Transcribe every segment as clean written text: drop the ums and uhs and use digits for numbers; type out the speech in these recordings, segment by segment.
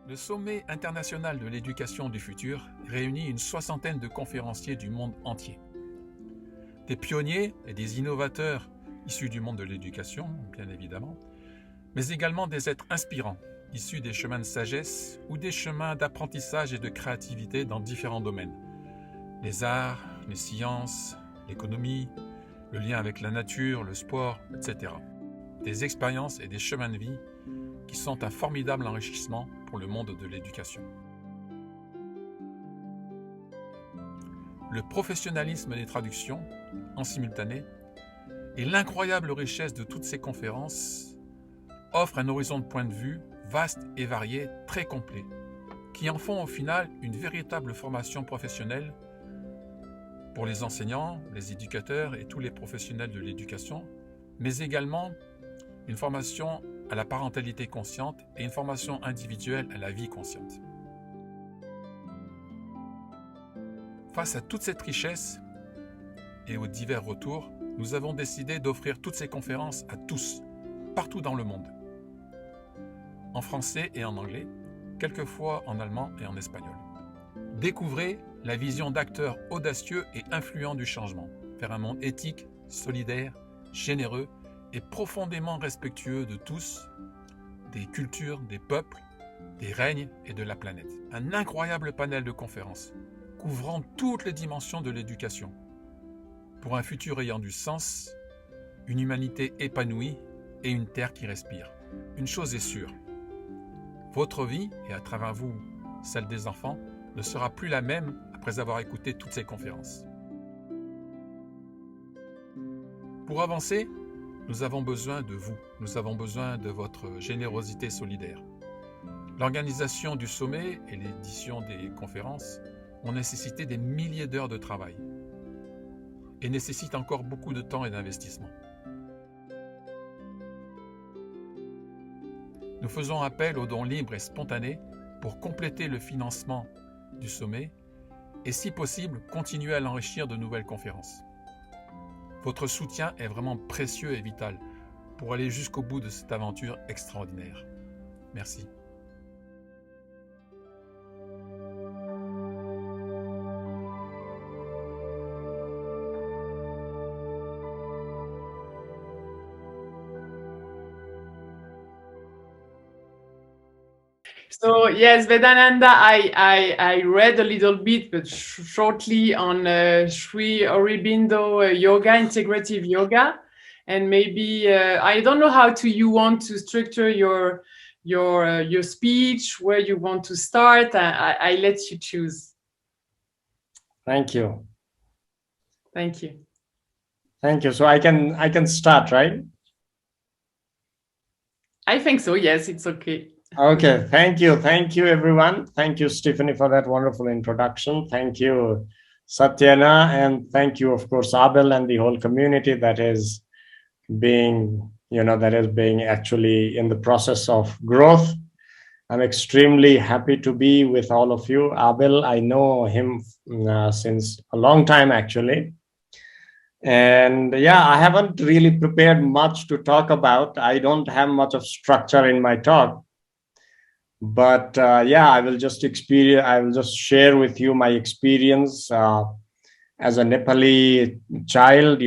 Le sommet international de l'éducation du futur réunit une soixantaine de conférenciers du monde entier. Des pionniers et des innovateurs issus du monde de l'éducation, bien évidemment, mais également des êtres inspirants, issus des chemins de sagesse ou des chemins d'apprentissage et de créativité dans différents domaines. Les arts, les sciences, l'économie, le lien avec la nature, le sport, etc. Des expériences et des chemins de vie qui sont un formidable enrichissement pour le monde de l'éducation. Le professionnalisme des traductions, en simultané, et l'incroyable richesse de toutes ces conférences offrent un horizon de point de vue vaste et varié, très complet, qui en font au final une véritable formation professionnelle pour les enseignants, les éducateurs et tous les professionnels de l'éducation, mais également une formation à la parentalité consciente et une formation individuelle à la vie consciente. Face à toute cette richesse et aux divers retours, nous avons décidé d'offrir toutes ces conférences à tous, partout dans le monde, en français et en anglais, quelquefois en allemand et en espagnol. Découvrez la vision d'acteurs audacieux et influents du changement, vers un monde éthique, solidaire, généreux et profondément respectueux de tous, des cultures, des peuples, des règnes et de la planète. Un incroyable panel de conférences, couvrant toutes les dimensions de l'éducation, pour un futur ayant du sens, une humanité épanouie et une terre qui respire. Une chose est sûre, votre vie, et à travers vous, celle des enfants, ne sera plus la même après avoir écouté toutes ces conférences. Pour avancer, nous avons besoin de vous, nous avons besoin de votre générosité solidaire. L'organisation du sommet et l'édition des conférences ont nécessité des milliers d'heures de travail et nécessitent encore beaucoup de temps et d'investissement. Nous faisons appel aux dons libres et spontanés pour compléter le financement du sommet et, si possible, continuer à l'enrichir de nouvelles conférences. Votre soutien est vraiment précieux et vital pour aller jusqu'au bout de cette aventure extraordinaire. Merci. So yes, Vedananda, I read a little bit, but shortly on Sri Aurobindo Yoga, Integrative Yoga, and maybe I don't know how you want to structure your speech, where you want to start. I let you choose. Thank you. Thank you. Thank you. So I can start, right? I think so. Yes, it's okay. Okay, thank you everyone. Thank you, Stephanie, for that wonderful introduction. Thank you, Satyana, and thank you, of course, Abel and the whole community that is being actually in the process of growth. I'm extremely happy to be with all of you. Abel, I know him since a long time, actually. And yeah, I haven't really prepared much to talk about. I don't have much of structure in my talk. But I will just share with you my experience as a Nepali child,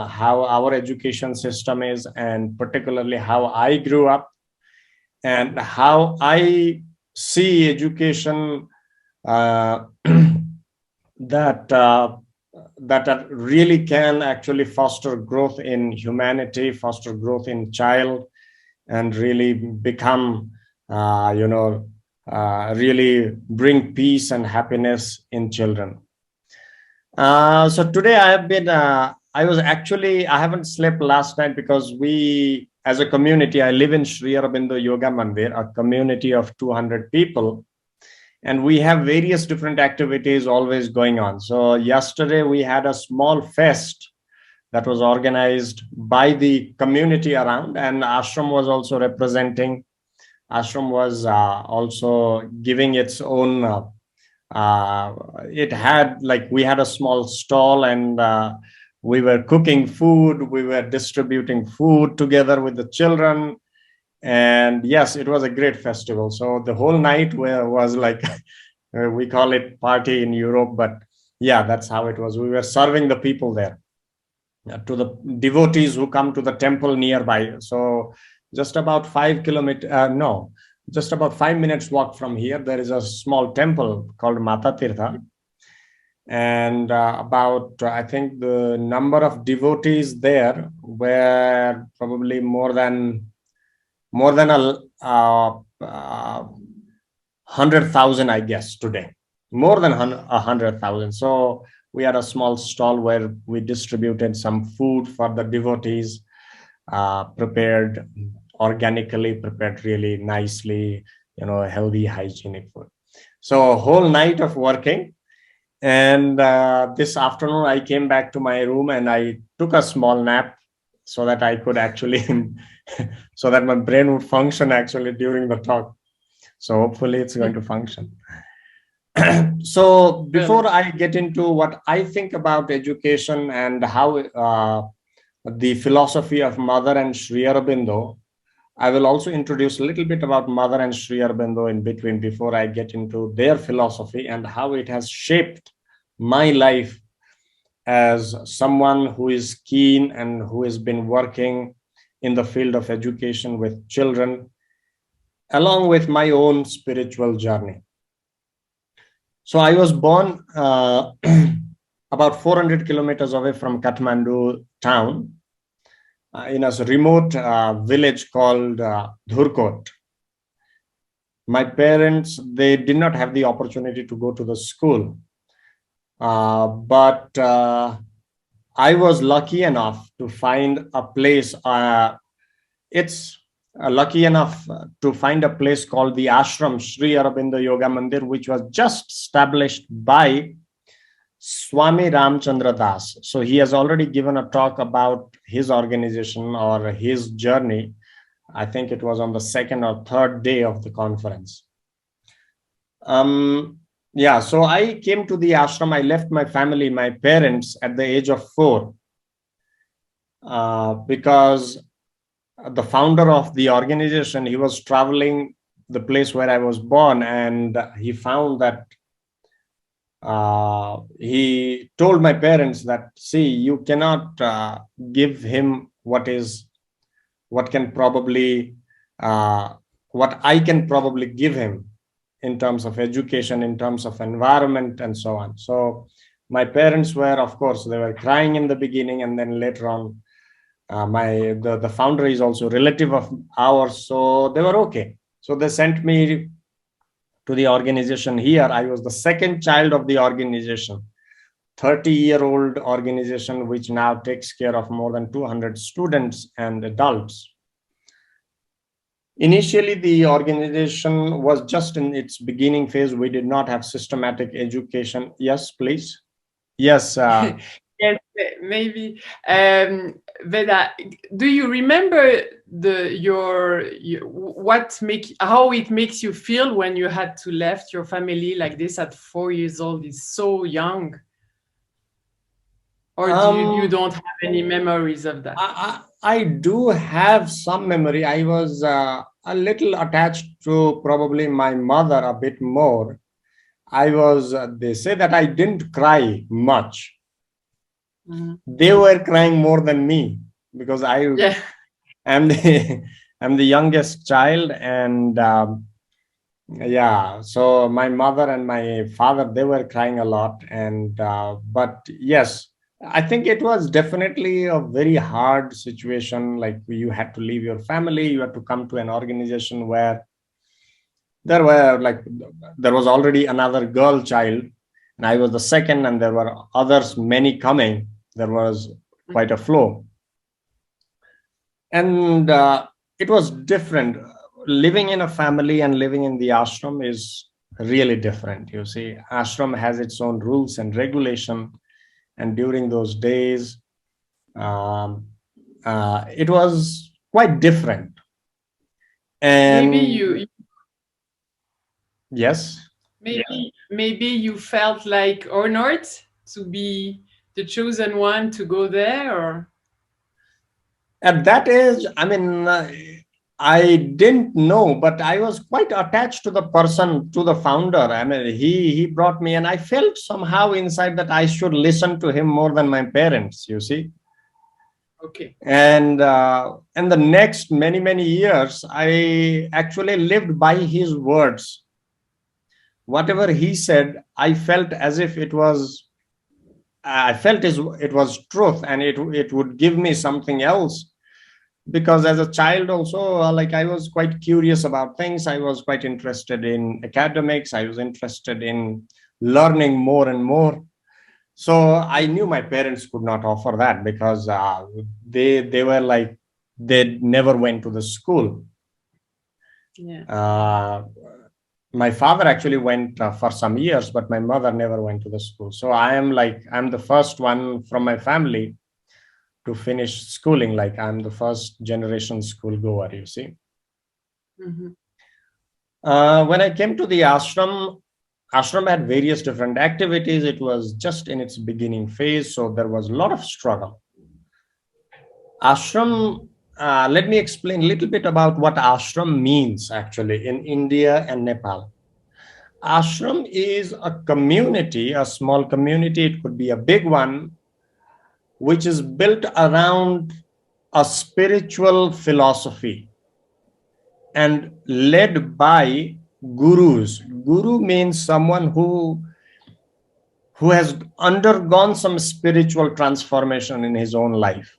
how our education system is, and particularly how I grew up and how I see education that really can actually foster growth in humanity, foster growth in child, and really become really bring peace and happiness in children. So today I haven't slept last night because we, as a community, I live in Sri Aurobindo Yoga Mandir, a community of 200 people, and we have various different activities always going on. So yesterday we had a small fest that was organized by the community around, and ashram was also representing. Ashram was also giving its own, we had a small stall, and we were cooking food, we were distributing food together with the children. And yes, it was a great festival. So the whole night was like, we call it party in Europe, but yeah, that's how it was. We were serving the people there, to the devotees who come to the temple nearby. So just about 5 kilometers, no, just about 5 minutes walk from here, there is a small temple called Mata Tirtha. And I think the number of devotees there were probably more than a 100,000, I guess, today, more than 100,000. So we had a small stall where we distributed some food for the devotees, prepared organically, prepared really nicely, healthy, hygienic food. So a whole night of working. And this afternoon, I came back to my room and I took a small nap so that I could actually, so that my brain would function actually during the talk. So hopefully it's going to function. So before I get into what I think about education and how the philosophy of Mother and Sri Aurobindo, I will also introduce a little bit about Mother and Sri Aurobindo in between before I get into their philosophy and how it has shaped my life as someone who is keen and who has been working in the field of education with children, along with my own spiritual journey. So I was born about 400 kilometers away from Kathmandu town, in a remote village called Dhurkot. My parents, they did not have the opportunity to go to the school, but I was lucky enough to find a place. It's lucky enough to find a place called the ashram, Sri Aurobindo Yoga Mandir, which was just established by Swami Ramchandra Das. So he has already given a talk about his organization or his journey. I think it was on the second or third day of the conference. Yeah, so I came to the ashram. I left my family, my parents, at the age of 4, because the founder of the organization, he was traveling the place where I was born, and he found that he told my parents that, see, you cannot give him what I can probably give him in terms of education, in terms of environment, and so on. So my parents were, of course, they were crying in the beginning, and then later on, the founder is also a relative of ours, so they were okay. So they sent me to the organization here. I was the second child of the organization, 30-year-old organization, which now takes care of more than 200 students and adults. Initially, the organization was just in its beginning phase. We did not have systematic education. Yes, please. Yes. Yes, maybe. Veda, do you remember how it makes you feel when you had to left your family like this at 4 years old? It's so young. Or you don't have any memories of that? I do have some memory. I was a little attached to probably my mother a bit more. They say that I didn't cry much. Mm-hmm. They were crying more than me because I'm the youngest child. And yeah, so my mother and my father, they were crying a lot. And but yes, I think it was definitely a very hard situation. Like, you had to leave your family, you had to come to an organization where there was already another girl child, and I was the second, and there were others, many coming. There was quite a flow. And it was different. Living in a family and living in the ashram is really different. You see, ashram has its own rules and regulation. And during those days, it was quite different. And maybe yes. Maybe you felt like honored to be the chosen one to go there, or at that age, I mean, I didn't know, but I was quite attached to the person, to the founder. I mean, he brought me, and I felt somehow inside that I should listen to him more than my parents, you see. Okay. And the next many years, I actually lived by his words. Whatever he said, I felt as if it was, it was truth, and it would give me something else. Because as a child also, like, I was quite curious about things. I was quite interested in academics. I was interested in learning more and more. So I knew my parents could not offer that, because they were like, they never went to the school. Yeah. My father actually went for some years, but my mother never went to the school. So I'm the first one from my family to finish schooling. Like, I'm the first generation school goer, you see. When I came to the ashram had various different activities. It was just in its beginning phase, so there was a lot of struggle. Ashram, let me explain a little bit about what ashram means actually in India and Nepal. Ashram is a community, a small community, it could be a big one, which is built around a spiritual philosophy and led by gurus. Guru means someone who has undergone some spiritual transformation in his own life.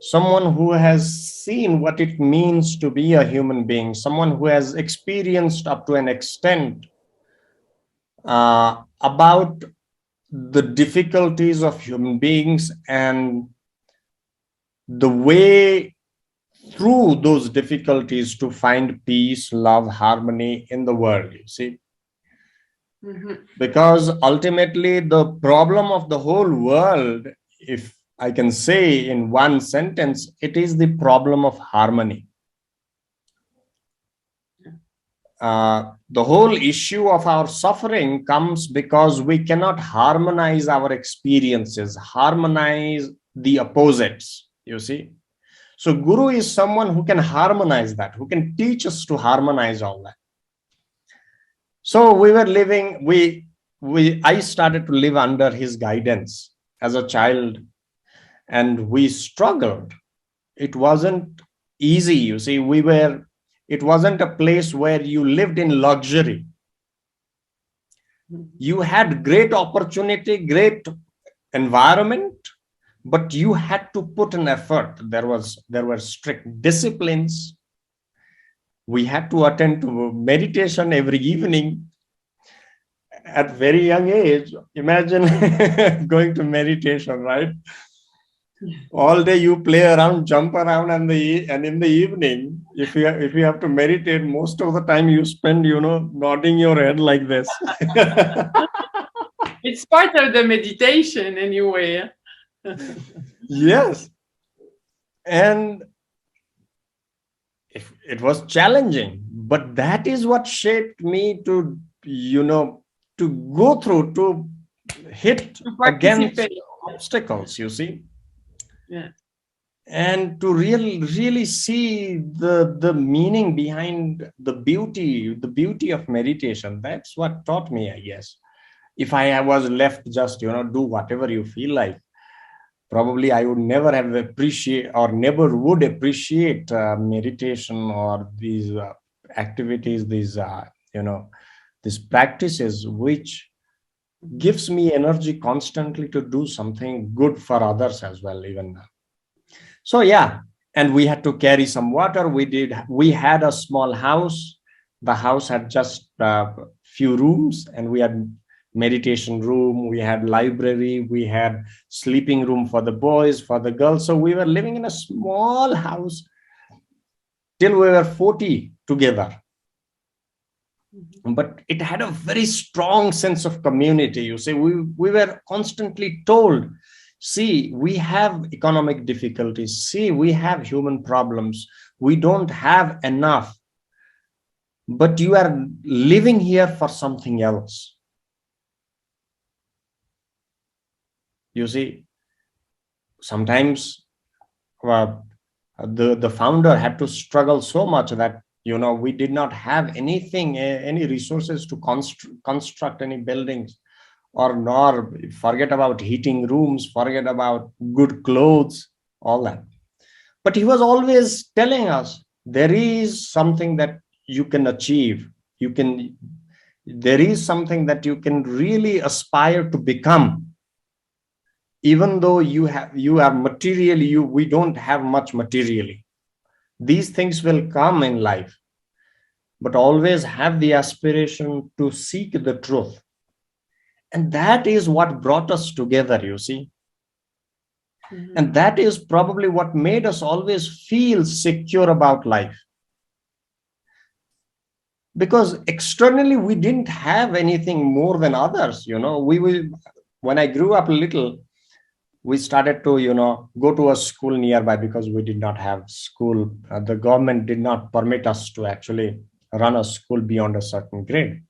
Someone who has seen what it means to be a human being, someone who has experienced up to an extent about the difficulties of human beings and the way through those difficulties to find peace, love, harmony in the world, you see. Because ultimately the problem of the whole world, if I can say in one sentence, it is the problem of harmony. The whole issue of our suffering comes because we cannot harmonize our experiences, harmonize the opposites, you see. So Guru is someone who can harmonize that, who can teach us to harmonize all that. So we were living, I started to live under his guidance as a child, and we struggled. It wasn't easy, you see. It wasn't a place where you lived in luxury. You had great opportunity, great environment, but you had to put an effort. There were strict disciplines. We had to attend to meditation every evening at very young age. Imagine going to meditation, right? All day you play around, jump around, and in the evening, if you have to meditate, most of the time you spend, nodding your head like this. It's part of the meditation anyway. Yes. And it was challenging, but that is what shaped me to go through, to hit against obstacles, you see. Yeah. And to really see the meaning behind the beauty of meditation. That's what taught me, I guess. If I was left just, do whatever you feel like, probably I would never have never would appreciate meditation or these activities, these practices, which gives me energy constantly to do something good for others as well, even now. So yeah, and we had to carry some water. We had a small house. The house had just a few rooms, and we had meditation room, we had library, we had sleeping room for the boys, for the girls. So we were living in a small house till we were 40 together. But it had a very strong sense of community. You see, we were constantly told, see, we have economic difficulties. See, we have human problems. We don't have enough. But you are living here for something else. You see, sometimes the founder had to struggle so much that, we did not have anything, any resources to construct any buildings, or nor forget about heating rooms, forget about good clothes, all that. But he was always telling us, there is something that you can achieve. There is something that you can really aspire to become. Even though you are materially, we don't have much materially. These things will come in life, but always have the aspiration to seek the truth. And that is what brought us together, you see. Mhm. And that is probably what made us always feel secure about life. Because externally, we didn't have anything more than others. When I grew up a little, we started to, go to a school nearby, because we did not have school. The government did not permit us to actually run a school beyond a certain grade.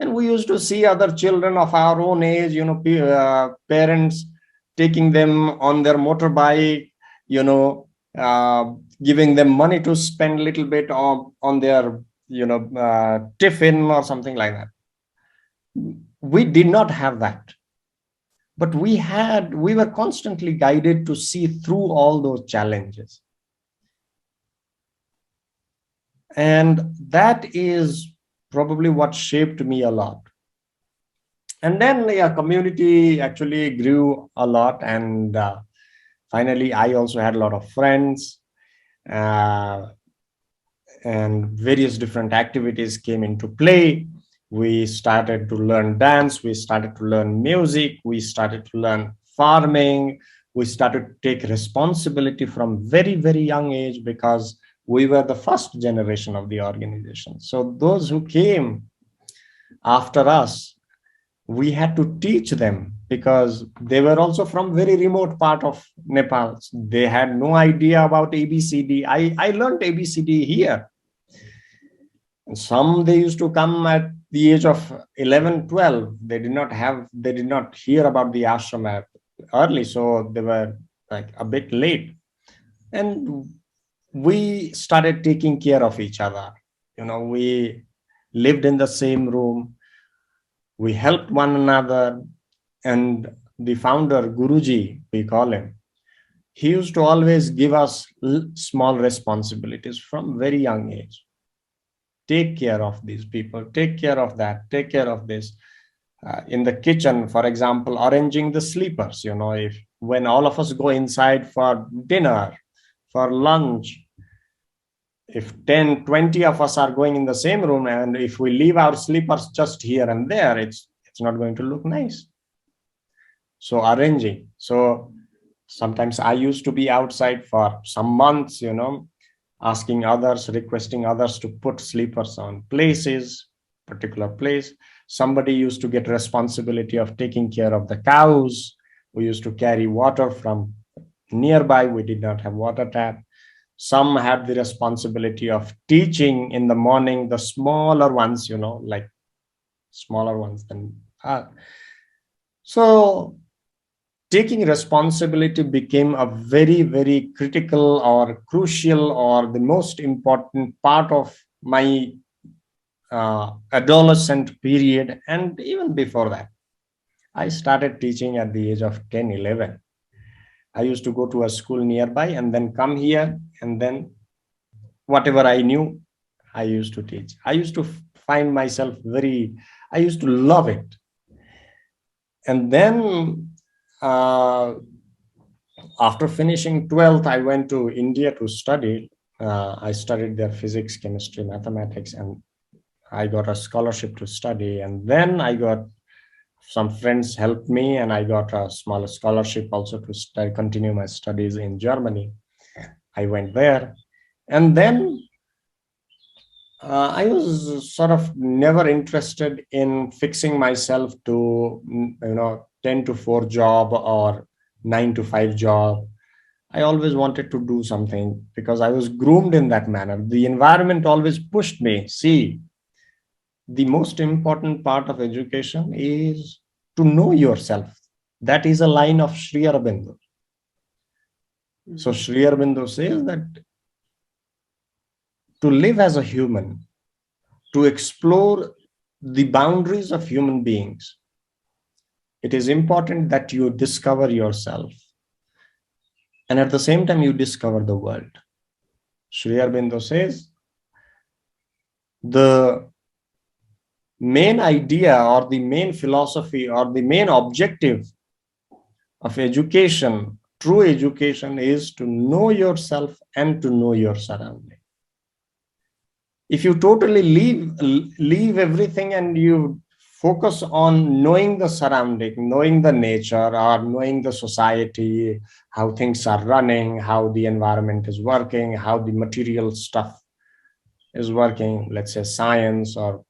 And we used to see other children of our own age, parents taking them on their motorbike, giving them money to spend a little bit on their, tiffin or something like that. We did not have that. But we were constantly guided to see through all those challenges. And that is probably what shaped me a lot. And then community actually grew a lot. And finally, I also had a lot of friends, and various different activities came into play. We started to learn dance, we started to learn music, we started to learn farming, we started to take responsibility from very, very young age, because we were the first generation of the organization. So those who came after us, we had to teach them, because they were also from very remote part of Nepal. They had no idea about ABCD. I learned ABCD here. And some, they used to come at the age of 11, 12. They did not hear about the ashram early, so they were like a bit late. And we started taking care of each other. We lived in the same room. We helped one another. And the founder, Guruji, we call him, he used to always give us small responsibilities from very young age. Take care of these people, take care of that, take care of this. In the kitchen, for example, arranging the sleepers, if when all of us go inside for dinner, for lunch, if 10, 20 of us are going in the same room, and if we leave our sleepers just here and there, it's not going to look nice. So arranging. So sometimes I used to be outside for some months, asking others, requesting others to put sleepers on particular place. Somebody used to get responsibility of taking care of the cows. We used to carry water from nearby. We did not have water tap. Some had the responsibility of teaching in the morning, the smaller ones, like smaller ones than so taking responsibility became a very, very critical or crucial or the most important part of my adolescent period. And even before that, I started teaching at the age of 10, 11. I used to go to a school nearby and then come here, and then whatever I knew, I used to teach. I used to find myself I used to love it. And then after finishing 12th, I went to India to study. I studied there physics, chemistry, mathematics, and I got a scholarship to study. And then I got some friends helped me, and I got a small scholarship also to continue my studies in Germany. I went there. And then I was sort of never interested in fixing myself to, 10 to 4 job or 9 to 5 job. I always wanted to do something because I was groomed in that manner. The environment always pushed me. See, the most important part of education is to know yourself. That is a line of Sri Aurobindo. So Sri Aurobindo says that to live as a human, to explore the boundaries of human beings, it is important that you discover yourself. And at the same time, you discover the world. Sri Aurobindo says, the main idea or the main philosophy or the main objective of education, true education, is to know yourself and to know your surrounding. If you totally leave everything and you focus on knowing the surrounding, knowing the nature or knowing the society, how things are running, how the environment is working, how the material stuff is working, let's say science or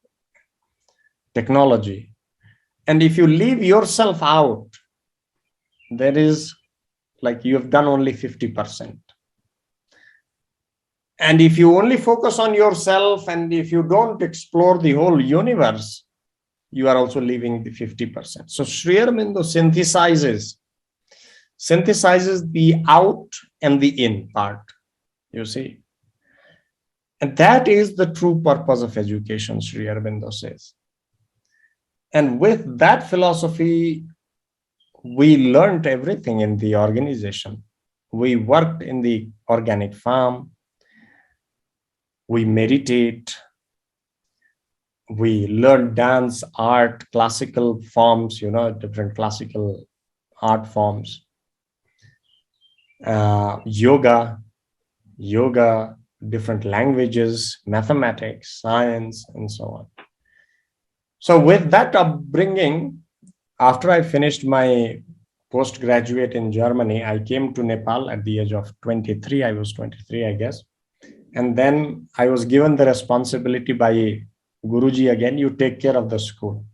technology. And if you leave yourself out, there is like you have done only 50%. And if you only focus on yourself and if you don't explore the whole universe, you are also leaving the 50%. So Sri Aurobindo synthesizes the out and the in part, you see. And that is the true purpose of education, Sri Aurobindo says. And with that philosophy, we learned everything in the organization. We worked in the organic farm. We meditate. We learn dance, art, classical forms, different classical art forms. Yoga, different languages, mathematics, science, and so on. So with that upbringing, after I finished my postgraduate in Germany, I came to Nepal at the age of 23. I was 23, I guess. And then I was given the responsibility by Guruji again, you take care of the school.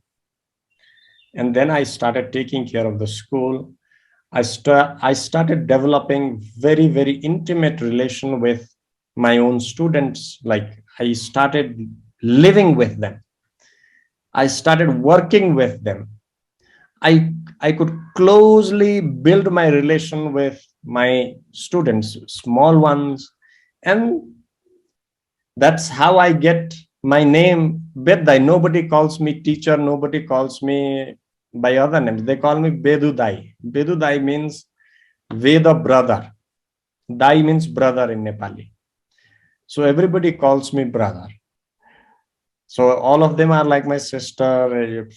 And then I started taking care of the school. I started developing very, very intimate relation with my own students. Like I started living with them. I started working with them. I could closely build my relation with my students, small ones. And that's how I get my name, Bedai. Nobody calls me teacher. Nobody calls me by other names. They call me Bedudai. Bedudai means Veda brother. Dai means brother in Nepali. So everybody calls me brother. So all of them are like my sister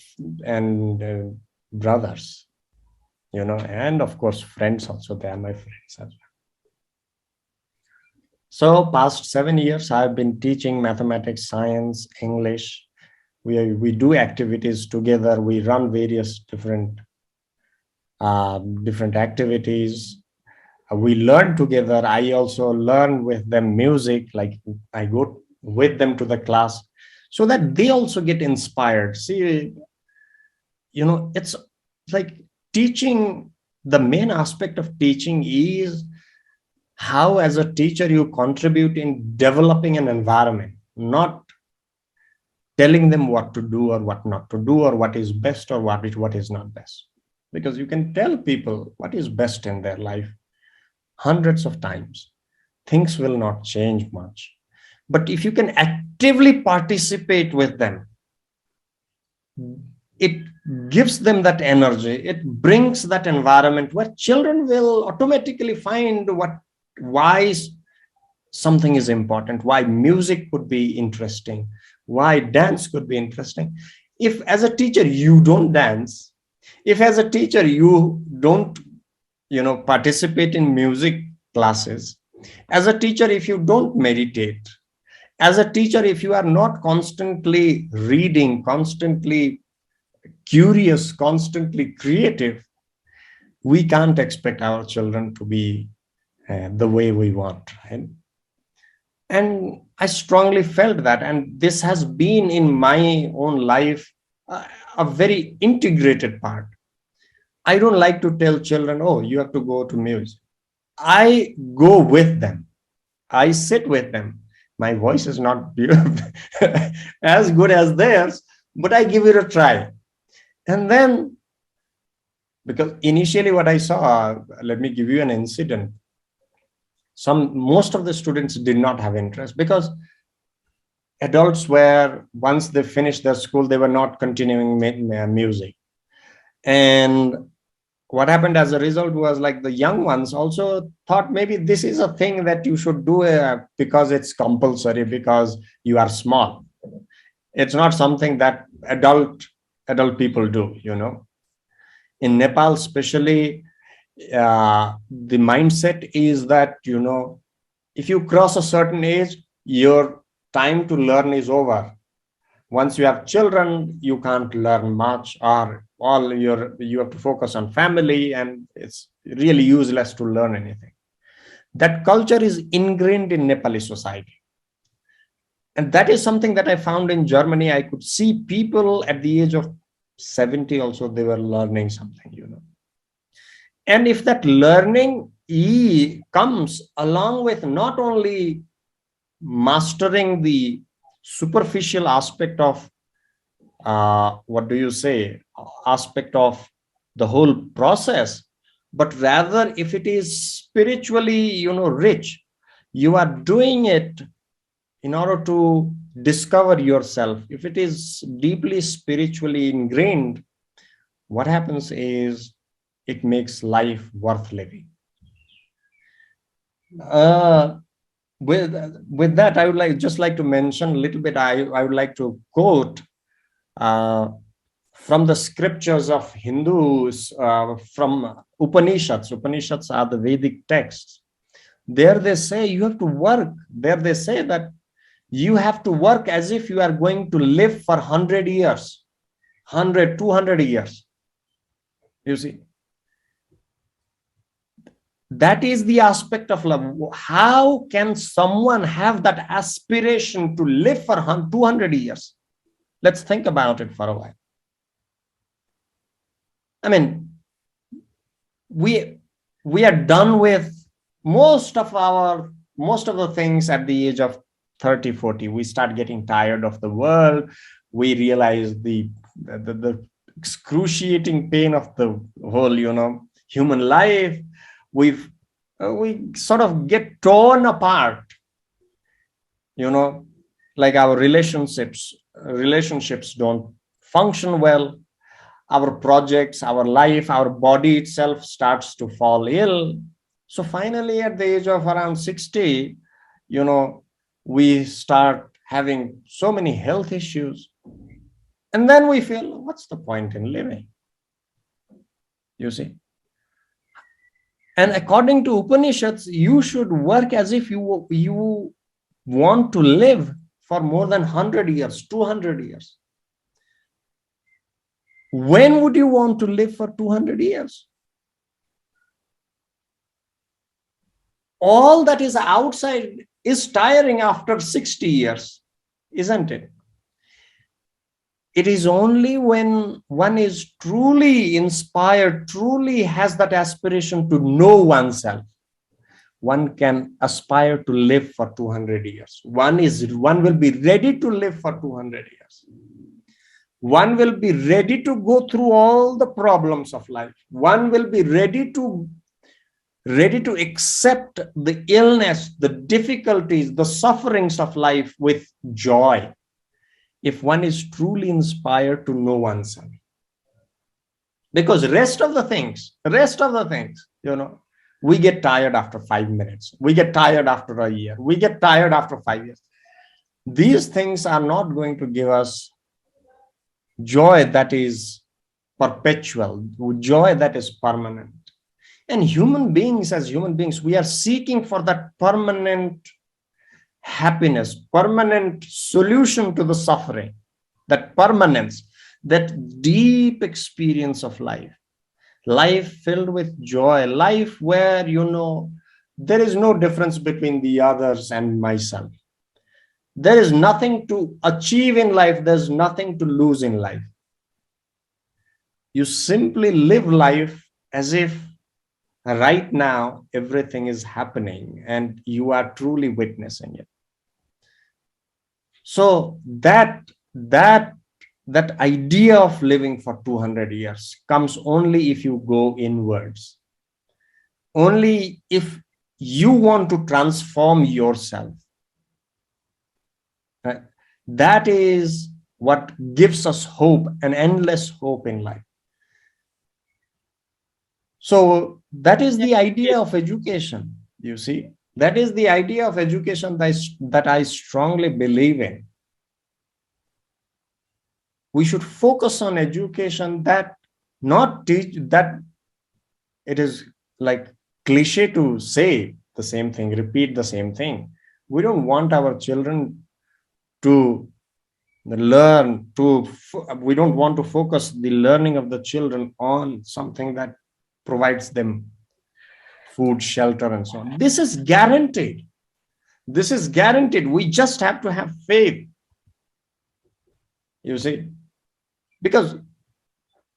and brothers, and of course, friends also. They are my friends as well. So past 7 years, I've been teaching mathematics, science, English. We do activities together. We run various different activities. We learn together. I also learn with them music, like I go with them to the class so that they also get inspired. See, it's like teaching. The main aspect of teaching is how, as a teacher, you contribute in developing an environment, not telling them what to do or what not to do, or what is best or what is not best. Because you can tell people what is best in their life hundreds of times. Things will not change much. But if you can actively participate with them, it gives them that energy. It brings that environment where children will automatically find why something is important, why music could be interesting, why dance could be interesting. If as a teacher you don't dance, if as a teacher you don't participate in music classes, as a teacher if you don't meditate, as a teacher if you are not constantly reading, constantly curious, constantly creative, we can't expect our children to be the way we want, right? And I strongly felt that, and this has been in my own life a very integrated part. I don't like to tell children, oh, you have to go to music. I go with them. I sit with them. My voice is not as good as theirs, but I give it a try. And then, because initially what I saw, let me give you an incident. most of the students did not have interest, because adults were, once they finished their school, they were not continuing music. And what happened as a result was, like, the young ones also thought maybe this is a thing that you should do because it's compulsory, because you are small. It's not something that adult people do, In Nepal, especially, the mindset is that, if you cross a certain age, your time to learn is over. Once you have children, you can't learn much, or you have to focus on family, and it's really useless to learn anything. That culture is ingrained in Nepali society. And that is something that I found in Germany. I could see people at the age of 70 also, they were learning something, And if that learning comes along with not only mastering the superficial aspect of aspect of the whole process, but rather if it is spiritually rich, you are doing it in order to discover yourself. If it is deeply spiritually ingrained, what happens is it makes life worth living. With that, I would like to mention a little bit. I would like to quote from the scriptures of Hindus, from Upanishads. Upanishads are the Vedic texts. There they say you have to work. There they say that you have to work as if you are going to live for 100 years, 100, 200 years. You see, that is the aspect of love. How can someone have that aspiration to live for 200 years? Let's think about it for a while. I mean, we are done with most of the things at the age of 30, 40. We start getting tired of the world. We realize the excruciating pain of the whole, human life. We sort of get torn apart, like our relationships don't function well. Our projects, our life, our body itself starts to fall ill. So finally, at the age of around 60, we start having so many health issues. And then we feel, what's the point in living? You see? And according to Upanishads, you should work as if you want to live for more than 100 years, 200 years. When would you want to live for 200 years? All that is outside is tiring after 60 years, isn't it? It is only when one is truly inspired, truly has that aspiration to know oneself, one can aspire to live for 200 years. One will be ready to live for 200 years. One will be ready to go through all the problems of life. One will be ready to accept the illness, the difficulties, the sufferings of life with joy, if one is truly inspired to know oneself. Because rest of the things, we get tired after 5 minutes. We get tired after a year. We get tired after 5 years. These things are not going to give us joy that is perpetual, joy that is permanent. And human beings, we are seeking for that permanent happiness, permanent solution to the suffering, that permanence, that deep experience of life filled with joy, life where, there is no difference between the others and myself. There is nothing to achieve in life. There's nothing to lose in life. You simply live life as if right now everything is happening and you are truly witnessing it. So that idea of living for 200 years comes only if you go inwards. Only if you want to transform yourself. Right? That is what gives us hope, an endless hope in life. So that is the idea of education, you see. That is the idea of education that I strongly believe in. We should focus on education, that not teach, that it is like cliche to say the same thing, repeat the same thing. We don't want our children to learn we don't want to focus the learning of the children on something that provides them food, shelter, and so on. This is guaranteed. This is guaranteed. We just have to have faith, you see, because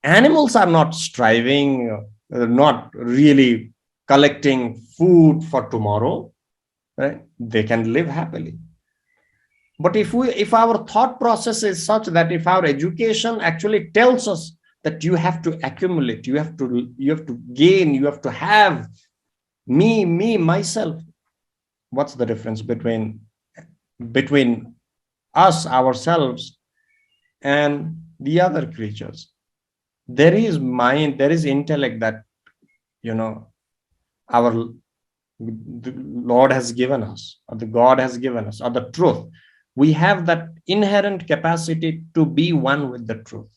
animals are not striving, not really collecting food for tomorrow, right? They can live happily. But if our thought process is such that if our education actually tells us that you have to accumulate, you have to gain, you have to have me, myself, what's the difference between us, ourselves, and the other creatures? There is mind, there is intellect that, our the Lord has given us, or the God has given us, or the truth. We have that inherent capacity to be one with the truth.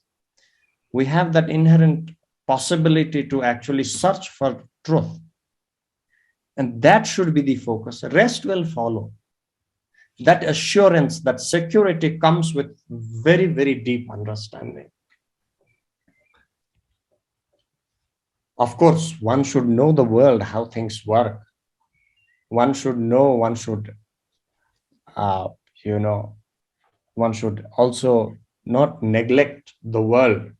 We have that inherent possibility to actually search for truth. And that should be the focus. The rest will follow. That assurance, that security comes with very, very deep understanding. Of course, one should know the world, how things work. One should know, one should also not neglect the world,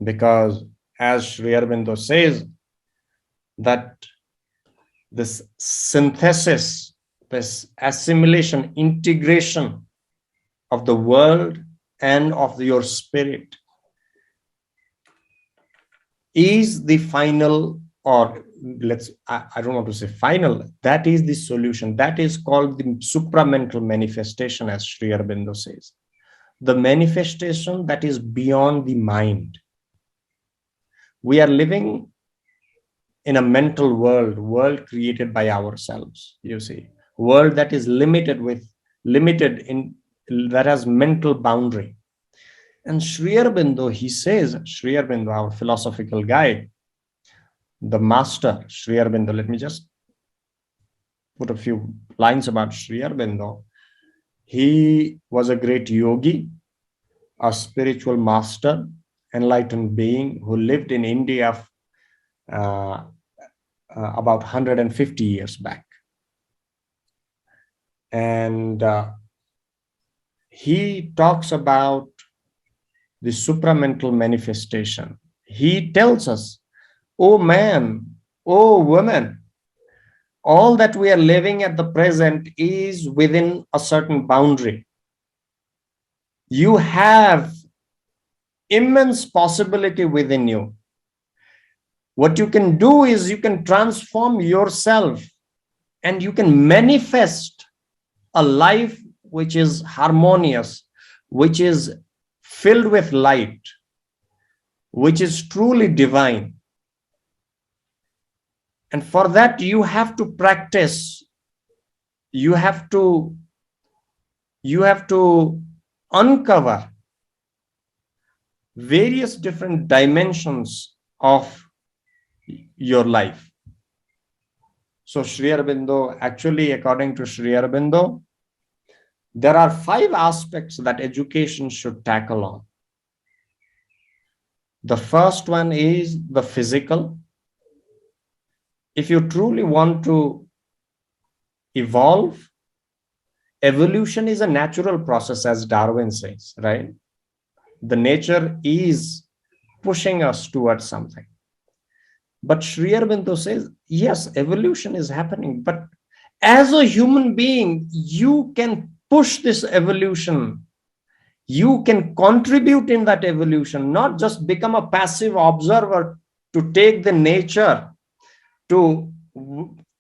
because as Sri Aurobindo says, that this synthesis, this assimilation, integration of the world and of your spirit is the final, or I don't want to say final, that is the solution. That is called the supramental manifestation, as Sri Aurobindo says. The manifestation that is beyond the mind. We are living in a mental world created by ourselves, you see. World that is limited that has mental boundary. And Sri Aurobindo, he says, Sri Aurobindo, our philosophical guide, the master, Sri Aurobindo, let me just put a few lines about Sri Aurobindo. He was a great yogi, a spiritual master, enlightened being who lived in India about 150 years back. And he talks about the supramental manifestation. He tells us, oh man, oh woman, all that we are living at the present is within a certain boundary. You have immense possibility within you. What you can do is you can transform yourself and you can manifest a life which is harmonious, which is filled with light, which is truly divine. And for that, you have to practice. You have to uncover various different dimensions of your life. So Sri Aurobindo, actually, according to Sri Aurobindo, there are 5 aspects that education should tackle on. The first one is the physical. If you truly want to evolve, evolution is a natural process, as Darwin says, right? The nature is pushing us towards something. But Sri Aurobindo says, yes, evolution is happening, but as a human being, you can push this evolution. You can contribute in that evolution, not just become a passive observer to take the nature to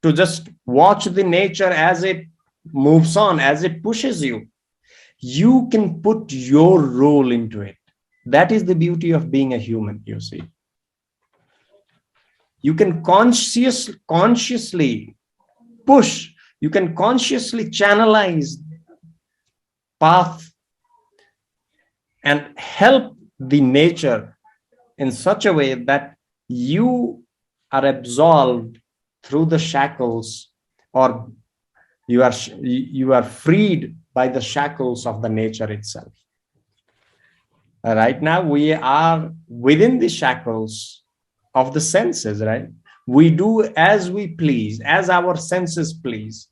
to just watch the nature as it moves on, as it pushes you. You can put your role into it. That is the beauty of being a human, you see. You can consciously push, you can consciously channelize path and help the nature in such a way that you are absolved through the shackles, or you are freed by the shackles of the nature itself. Right now we are within the shackles of the senses, right? We do as we please, as our senses please.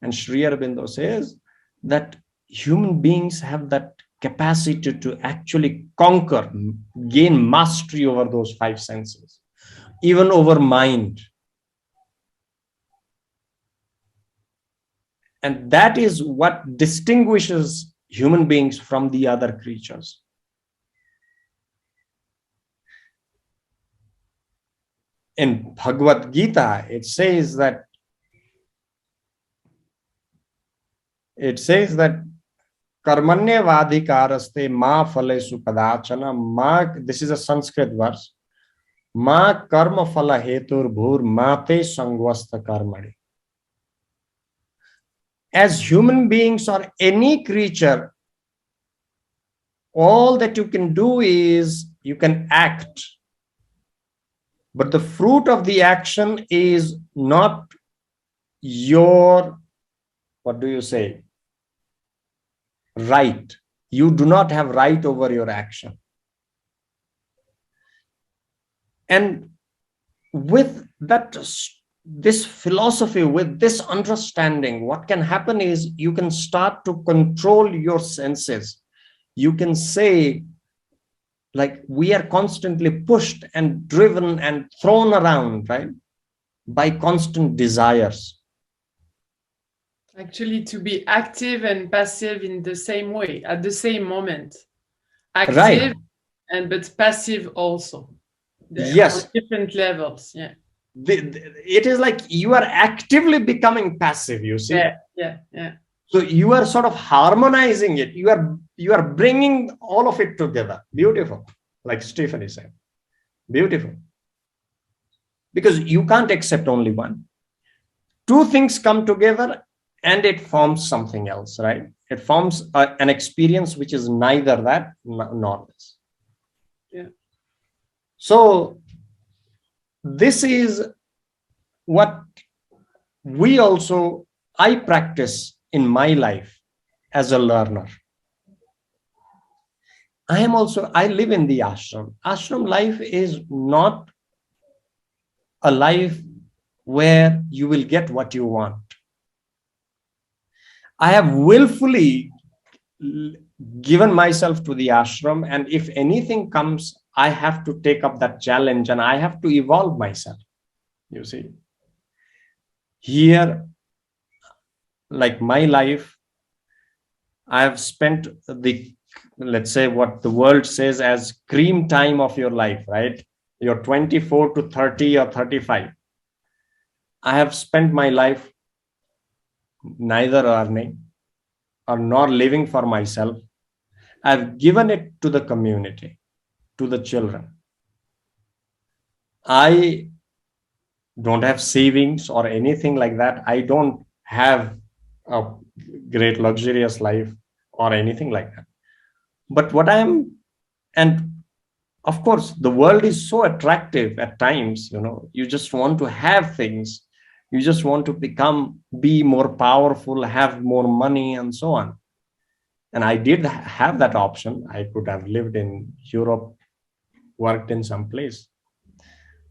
And Sri Aurobindo says that human beings have that capacity to actually conquer, gain mastery over those five senses, even over mind. And that is what distinguishes human beings from the other creatures. In Bhagavad Gita, it says that Karmanya vadhikaraste ma phalesu kadachana ma, this is a Sanskrit verse, ma karma phala hetur bhur mate sangvasta karmani. As human beings or any creature, all that you can do is you can act, but the fruit of the action is not your, what do you say, right. You do not have right over your action. And with that, this philosophy, with this understanding, what can happen is you can start to control your senses. You can say, like, we are constantly pushed and driven and thrown around, right, by constant desires. Actually, to be active and passive in the same way, at the same moment. Active, right, but passive also. Yes. On different levels, yeah. It is like you are actively becoming passive, you see. Yeah. So you are sort of harmonizing it. You are bringing all of it together. Beautiful, like Stephen is saying. Beautiful. Because you can't accept only one. Two things come together and it forms something else, right? It forms an experience which is neither that nor this. Yeah. So this is what I practice in my life as a learner. I live in the ashram. Ashram life is not a life where you will get what you want. I have willfully given myself to the ashram, and if anything comes, I have to take up that challenge and I have to evolve myself. You see, here, like my life, I have spent let's say what the world says as cream time of your life, right? You're 24 to 30 or 35. I have spent my life neither earning or nor living for myself. I've given it to the community, to the children. I don't have savings or anything like that. I don't have a great luxurious life or anything like that. But what I am, and of course, the world is so attractive at times, you just want to have things. You just want to be more powerful, have more money and so on. And I did have that option. I could have lived in Europe, worked in some place,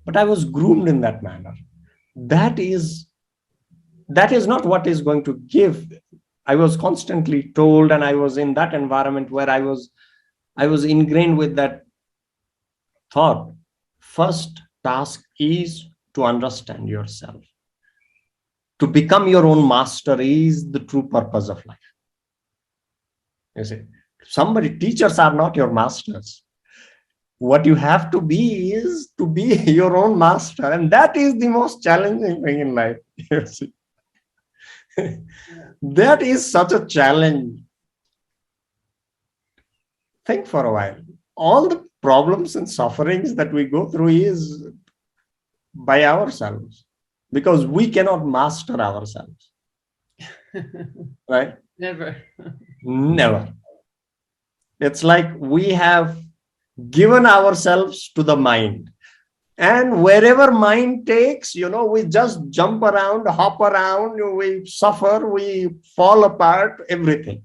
but I was groomed in that manner. That is not what is going to give. I was constantly told, and I was in that environment where I was ingrained with that thought. First task is to understand yourself. To become your own master is the true purpose of life. You see, teachers are not your masters. What you have to be is to be your own master. And that is the most challenging thing in life. You see. That is such a challenge. Think for a while. All the problems and sufferings that we go through is by ourselves, because we cannot master ourselves. Right? Never. Never. It's like we have given ourselves to the mind. And wherever mind takes, we just jump around, hop around, we suffer, we fall apart, everything.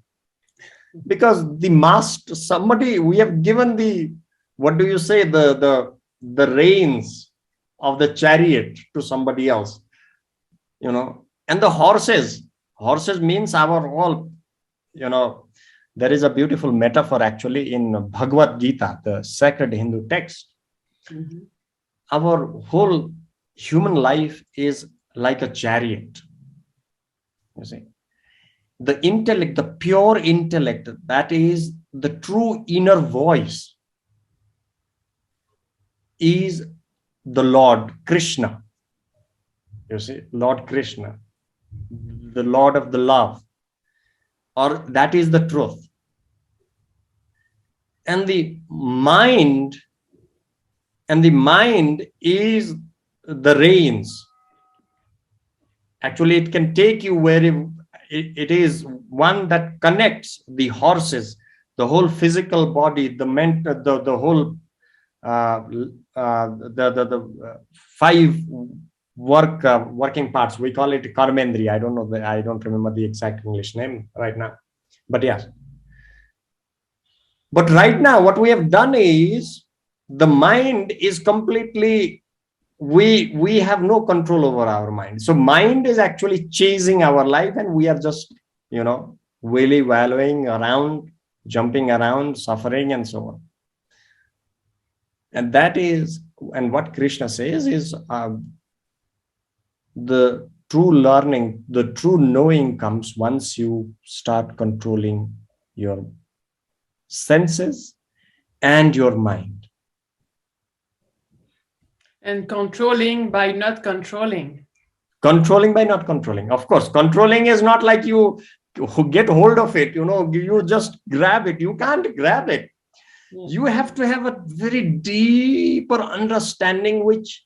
Because the master, somebody, we have given the, what do you say, the reins of the chariot to somebody else, and the horses means our all, there is a beautiful metaphor actually in Bhagavad Gita, the sacred Hindu text. Mm-hmm. Our whole human life is like a chariot. You see, the intellect, the pure intellect, that is the true inner voice, is the Lord Krishna. You see, Lord Krishna, the Lord of the love, or that is the truth. And the mind is the reins. Actually, it can take you where it is one that connects the horses, the whole physical body, the mental, the whole the five working parts. We call it karmendriya. I don't know, I don't remember the exact English name right now, but yes. But right now, what we have done is, the mind is completely, we have no control over our mind. So mind is actually chasing our life, and we are just, willy wallowing around, jumping around, suffering, and so on. And that is, and what Krishna says is, the true learning, the true knowing comes once you start controlling your senses and your mind. And controlling by not controlling. Controlling by not controlling. Of course, controlling is not like you get hold of it, you just grab it. You can't grab it. Yeah. You have to have a very deeper understanding, which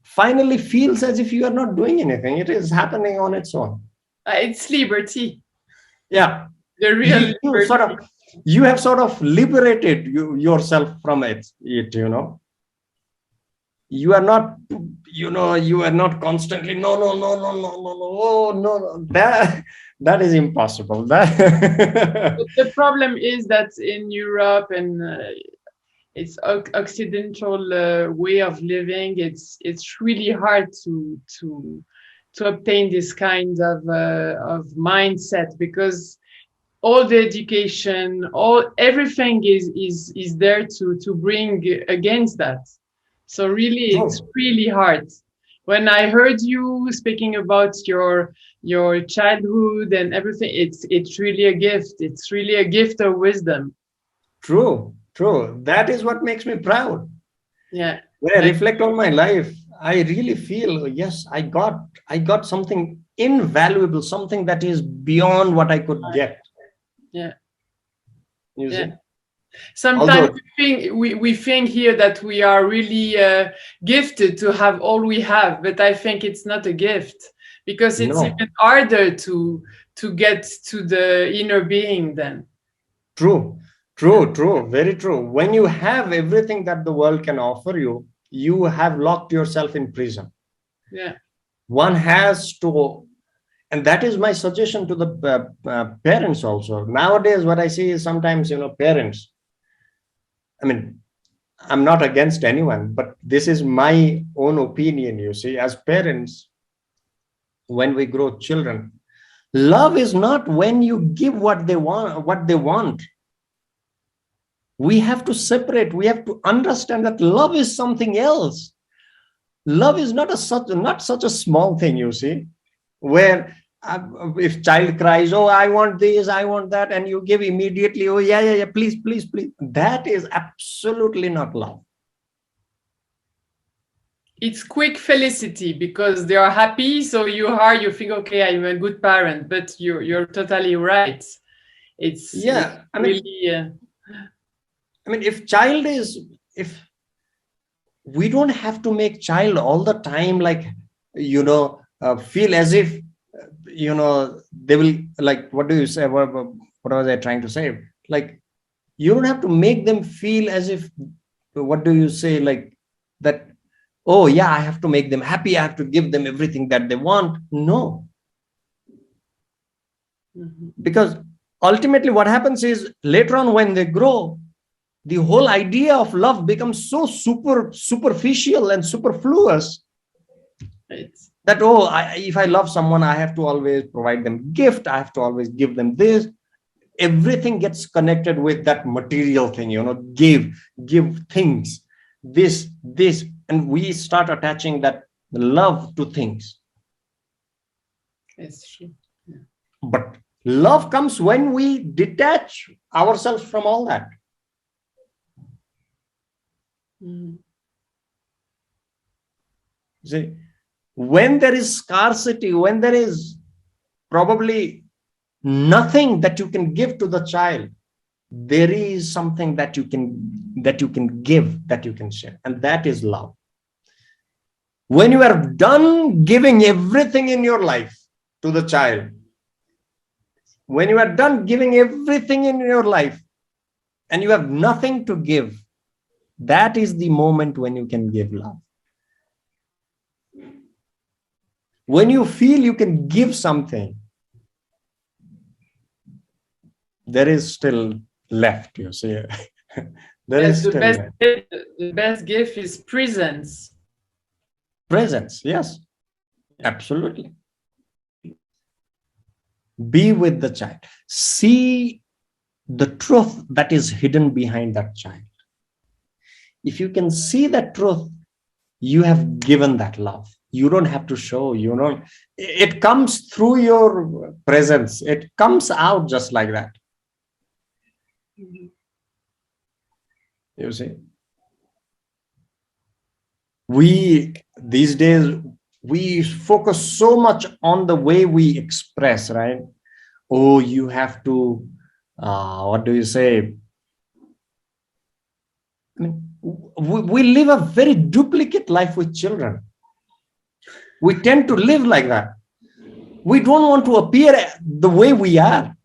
finally feels as if you are not doing anything. It is happening on its own. It's liberty. Yeah. The real liberty. You have sort of liberated yourself from it, You are not, you are not constantly, no, oh, no. That is impossible. The problem is that in Europe and it's Occidental way of living, it's really hard to obtain this kind of mindset, because all the education, everything is there to bring against that. So really, it's really hard. When I heard you speaking about your childhood and everything, it's really a gift. It's really a gift of wisdom. True. That is what makes me proud. Yeah. When I reflect on my life, I really feel, yes, I got something invaluable, something that is beyond what I could get. Yeah. You see? Sometimes we think here that we are really gifted to have all we have, but I think it's not a gift, because it's even harder to get to the inner being then. True, very true. When you have everything that the world can offer you, you have locked yourself in prison. Yeah. One has to, and that is my suggestion to the parents also. Nowadays, what I see is sometimes, parents, I mean, I'm not against anyone, but this is my own opinion, you see. As parents, when we grow children, love is not when you give what they want. We have to separate. We have to understand that love is something else. Love is not such a small thing, you see, where if child cries, oh, I want this, I want that, and you give immediately, oh, yeah, please, please, please. That is absolutely not love. It's quick felicity because they are happy, so you think, okay, I'm a good parent, but you're totally right. It's really if we don't have to make child all the time, like, feel as if, they will, like, what do you say? What was I trying to say? Like, you don't have to make them feel as if, what do you say? Like that, oh yeah, I have to make them happy. I have to give them everything that they want. No. Because ultimately what happens is later on when they grow, the whole idea of love becomes so superficial and superfluous. Right. That, if I love someone, I have to always provide them gift. I have to always give them this. Everything gets connected with that material thing, give things, this, and we start attaching that love to things. It's true. Yeah. But love comes when we detach ourselves from all that. See, when there is scarcity, when there is probably nothing that you can give to the child, there is something that you can give, that you can share, and that is love. When you are done giving everything in your life to the child, when you are done giving everything in your life and you have nothing to give, that is the moment when you can give love. When you feel you can give something, there is still left, you see. The best gift is presence. Presence, yes, absolutely. Be with the child. See the truth that is hidden behind that child. If you can see that truth, you have given that love. You don't have to show, it comes through your presence. It comes out just like that. You see, these days, we focus so much on the way we express, right? Oh, you have to, what do you say? I mean, we live a very duplicate life with children. We tend to live like that. We don't want to appear the way we are.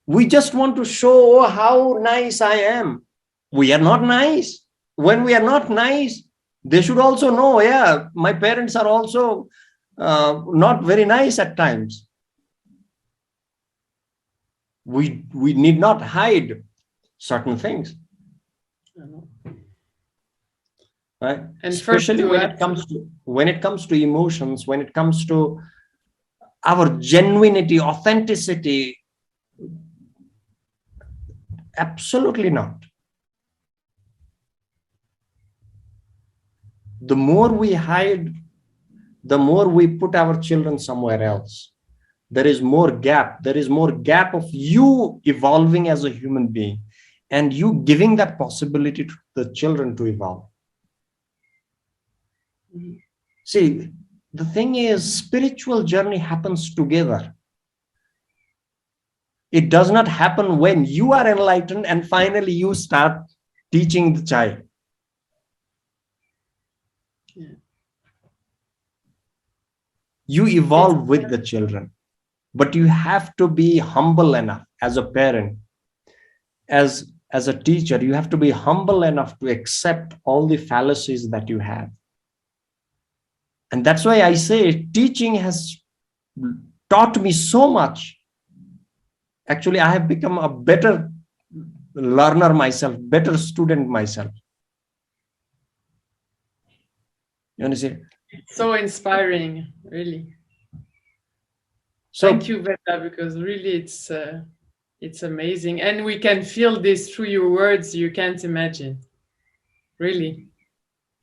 We just want to show, how nice I am. We are not nice. When we are not nice, they should also know, yeah, my parents are also not very nice at times. We need not hide certain things. Right? And especially when it comes to emotions, when it comes to our genuinity, authenticity, absolutely not. The more we hide, the more we put our children somewhere else. There is more gap. There is more gap of you evolving as a human being and you giving that possibility to the children to evolve. See, the thing is, spiritual journey happens together. It does not happen when you are enlightened and finally you start teaching the child. Yeah. You evolve with the children, but you have to be humble enough as a parent, as a teacher. You have to be humble enough to accept all the fallacies that you have. And that's why I say teaching has taught me so much. Actually, I have become a better learner myself, better student myself. You understand? It's so inspiring, really. So, thank you, Veda, because really it's amazing. And we can feel this through your words. You can't imagine. Really.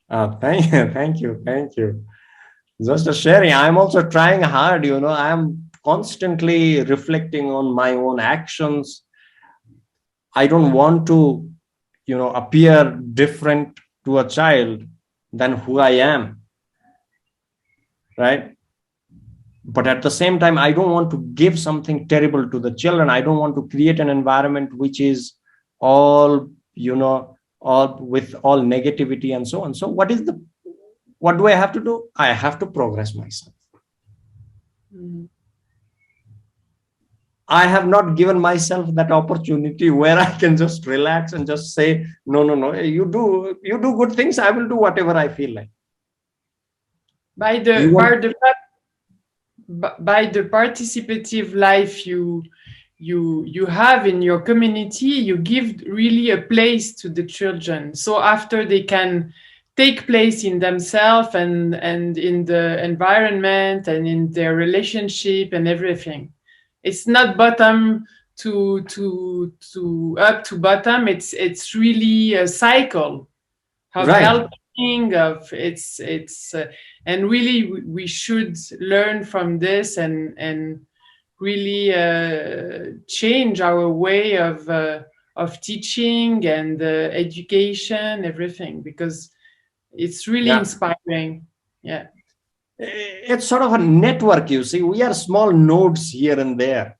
Thank you. Just a sharing. I'm also trying hard, I'm constantly reflecting on my own actions. I don't want to, appear different to a child than who I am, right? But at the same time, I don't want to give something terrible to the children. I don't want to create an environment which is all, all with all negativity and so on. So what do I have to do? I have to progress myself. I have not given myself that opportunity where I can just relax and just say, no, you do good things. I will do whatever I feel like. By the participative life you have in your community, you give really a place to the children. So after they can take place in themselves and in the environment and in their relationship and everything. It's not bottom to up to bottom. It's really a cycle of Right. helping, of it's and really we should learn from this and really change our way of teaching and education, everything, because it's really inspiring. Yeah. It's sort of a network, you see. We are small nodes here and there,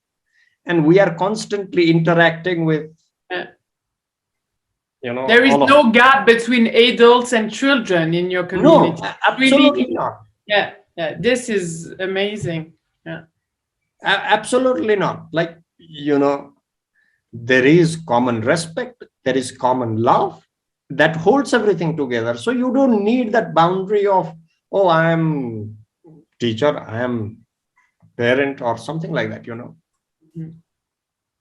and we are constantly interacting with, there is no gap between adults and children in your community. No, absolutely really, not. Yeah, this is amazing. Yeah. Absolutely not. Like, there is common respect, there is common love that holds everything together. So you don't need that boundary of, oh, I am teacher, I am parent or something like that,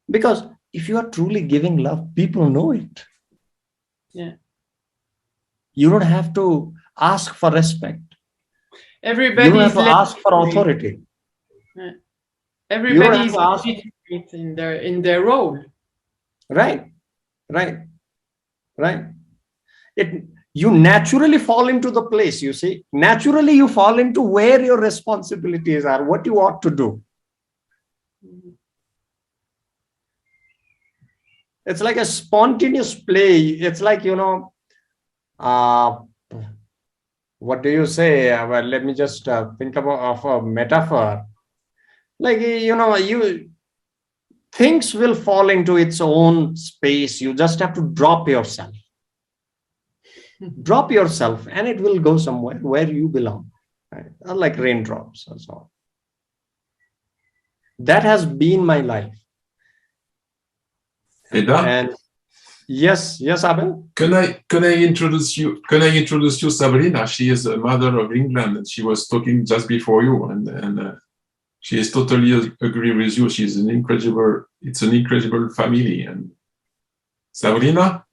Because if you are truly giving love, people know it. Yeah. You don't have to ask for respect. Everybody you don't have to ask for authority. Yeah. Everybody is legitimate in their role. Right. You naturally fall into the place, you see. Naturally, you fall into where your responsibilities are, what you ought to do. It's like a spontaneous play. It's like, what do you say? Well, let me just think of a metaphor. Like, things will fall into its own space. You just have to drop yourself. Drop yourself and it will go somewhere where you belong. Right? Like raindrops or so. That has been my life. Veda? And yes, Abel. Can I introduce you? Can I introduce you, Sabrina? She is a mother of England, and she was talking just before you, and she is totally agree with you. She's an incredible. It's an incredible family. And Sabrina.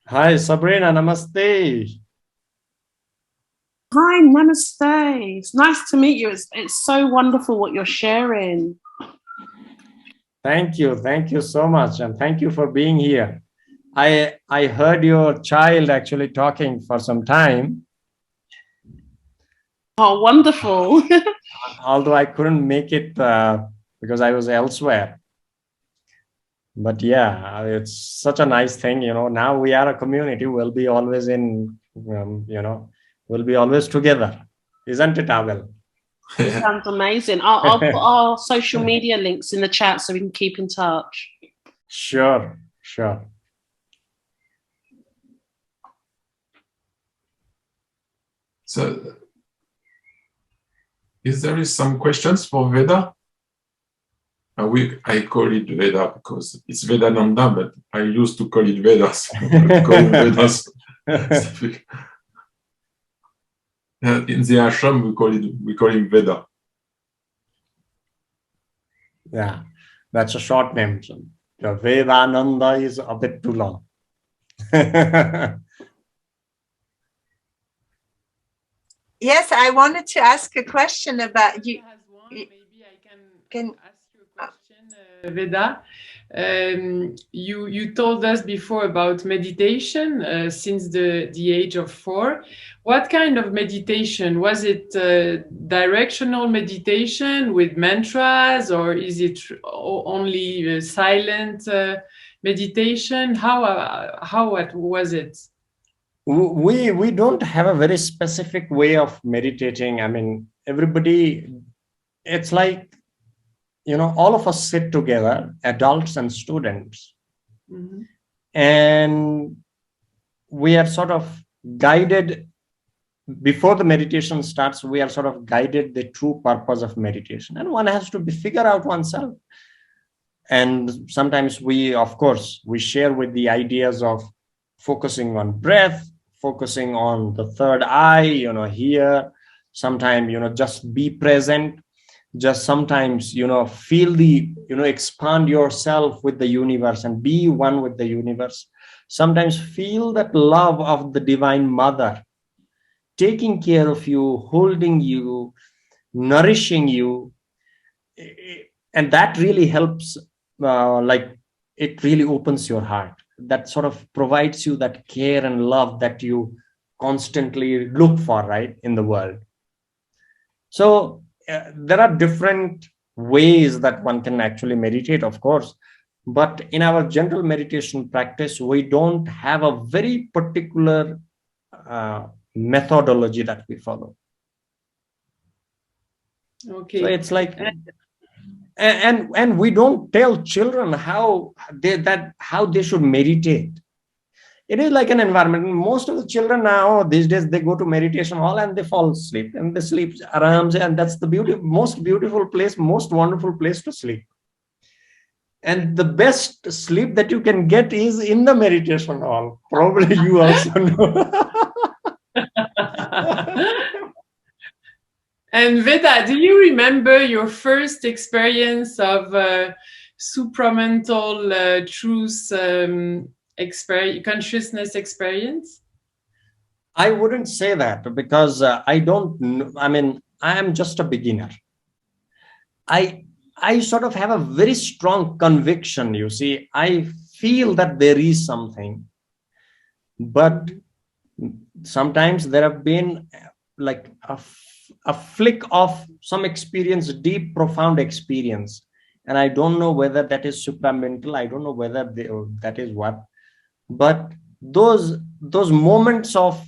Hi, Sabrina. Namaste. Hi, namaste. It's nice to meet you. It's so wonderful what you're sharing. Thank you so much, and thank you for being here. I heard your child actually talking for some time. Oh, wonderful. Although I couldn't make it because I was elsewhere. But yeah, it's such a nice thing, now we are a community. We'll be always we'll be always together. Isn't it, Abel? Sounds amazing. I'll put our social media links in the chat so we can keep in touch. Sure. So, is there some questions for Veda? I call it Veda because it's Vedananda, but I used to call it Vedas. In the ashram, we call him Veda. Yeah, that's a short name. So the Vedananda is a bit too long. Yes, I wanted to ask a question about you. Maybe I can ask you a question. Veda, you told us before about meditation since the age of 4. What kind of meditation? Was it directional meditation with mantras, or is it only silent meditation? How was it? We don't have a very specific way of meditating. I mean, everybody, it's like, you know, all of us sit together, adults and students, Mm-hmm. and we are sort of guided. Before the meditation starts, we are sort of guided the true purpose of meditation, and one has to figure out oneself. And sometimes we, of course, we share with the ideas of focusing on breath, focusing on the third eye, you know, here. Sometimes, you know, just be present. Just sometimes, you know, feel the, you know, expand yourself with the universe and be one with the universe. Sometimes feel that love of the Divine Mother taking care of you, holding you, nourishing you. And that really helps, like it really opens your heart. That sort of provides you that care and love that you constantly look for, right, in the world. So there are different ways that one can actually meditate, of course, but in our general meditation practice, we don't have a very particular methodology that we follow. Okay. So it's like, and we don't tell children how they should meditate. It is like an environment. Most of the children now these days, they go to meditation hall and they fall asleep, and they sleep around, and that's the most beautiful place, most wonderful place to sleep. And the best sleep that you can get is in the meditation hall. Probably you also know. And Veda, do you remember your first experience of supramental truth consciousness experience? I wouldn't say that, because I don't know. I mean, I am just a beginner. I sort of have a very strong conviction, you see. I feel that there is something, but sometimes there have been like a flick of some experience, deep, profound experience. And I don't know whether that is supramental. I don't know whether that is what. But those moments of,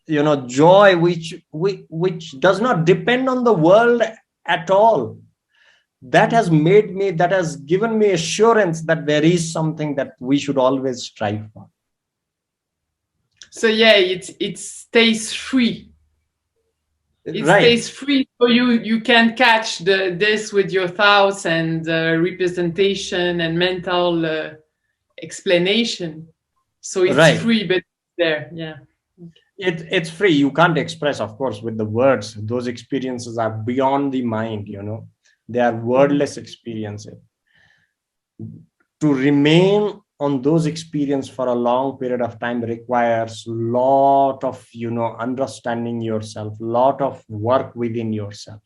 you know, joy, which does not depend on the world at all, that has given me assurance that there is something that we should always strive for. So yeah, it stays free. It Right. stays free, so you can catch this with your thoughts and representation and mental explanation. So it's Right. free, but it's there. Yeah. It's free. You can't express, of course, with the words. Those experiences are beyond the mind, you know. They are wordless experiences. To remain on those experiences for a long period of time requires a lot of, you know, understanding yourself, lot of work within yourself.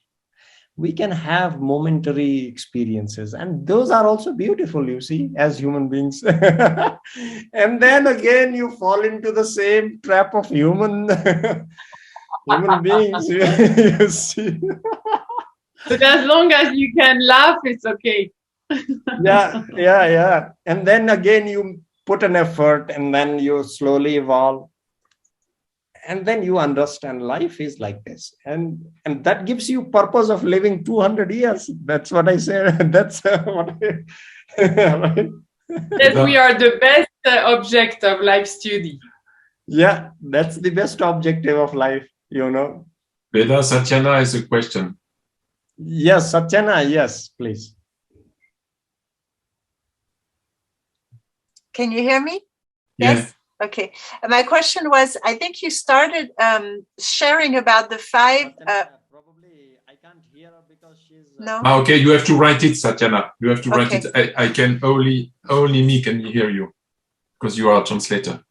We can have momentary experiences, and those are also beautiful, you see, as human beings. And then again, you fall into the same trap of human beings. You see. But as long as you can laugh, it's okay. Yeah. And then again, you put an effort, and then you slowly evolve. And then you understand life is like this. And that gives you purpose of living 200 years. That's what I say. That's what I... Right? That we are the best object of life study. Yeah, that's the best objective of life, you know. Veda, Satyana has a question. Yes, Satyana, yes, please. Can you hear me? Yes. Okay. My question was, I think you started sharing about the 5. Probably I can't hear her because she's... No. Okay, you have to write it, Satyana. You have to write it. I can only me can hear you because you are a translator.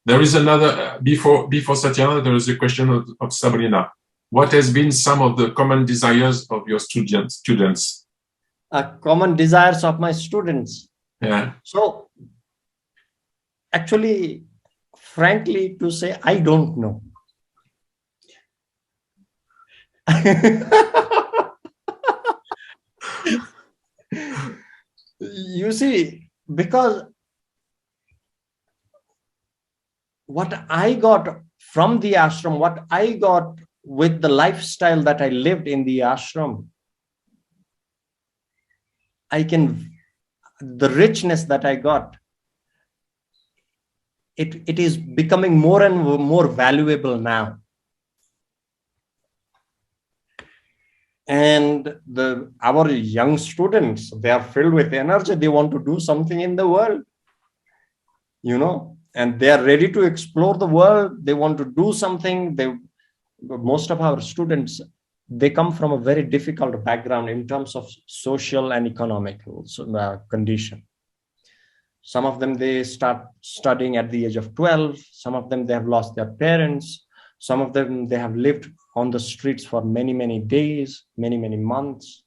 There is another before Satyana. There is a question of Sabrina. what has been some of the common desires of your students? Common desires of my students. Yeah. So actually, frankly, to say, I don't know. You see, because what I got from the ashram, what I got with the lifestyle that I lived in the ashram, the richness that I got, it is becoming more and more valuable now. And our young students, they are filled with energy. They want to do something in the world, and they are ready to explore the world. They want to do something. Most of our students, they come from a very difficult background in terms of social and economic condition. Some of them, they start studying at the age of 12. Some of them, they have lost their parents. Some of them, they have lived on the streets for many, many days, many, many months.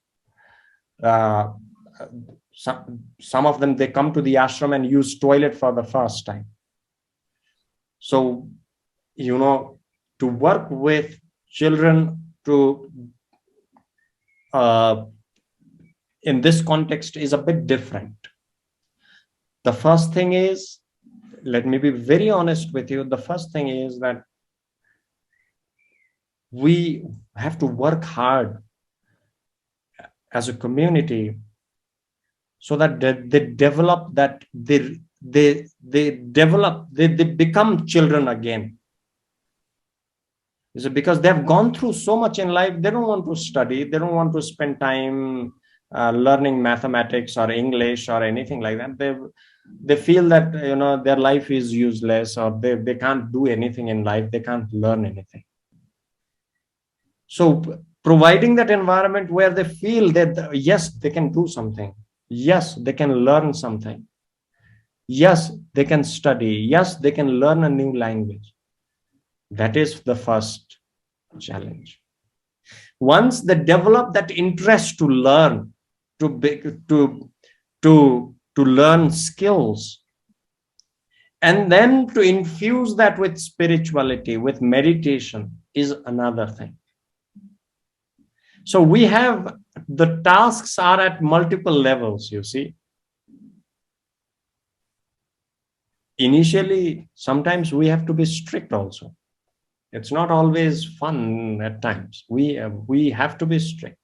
Some of them, they come to the ashram and use toilet for the first time. So, to work with children in this context is a bit different. The first thing is, let me be very honest with you. The first thing is that we have to work hard as a community so that they develop, that they become children again. Is it because they have gone through so much in life? They don't want to study. They don't want to spend time learning mathematics or English or anything like that. They feel that their life is useless, or they can't do anything in life. They can't learn anything. So providing that environment where they feel that yes, they can do something. Yes, they can learn something. Yes, they can study. Yes, they can learn a new language. That is the first challenge. Once they develop that interest to learn, to learn skills, and then to infuse that with spirituality, with meditation, is another thing. So the tasks are at multiple levels, you see. Initially, sometimes we have to be strict also. It's not always fun at times. We have to be strict,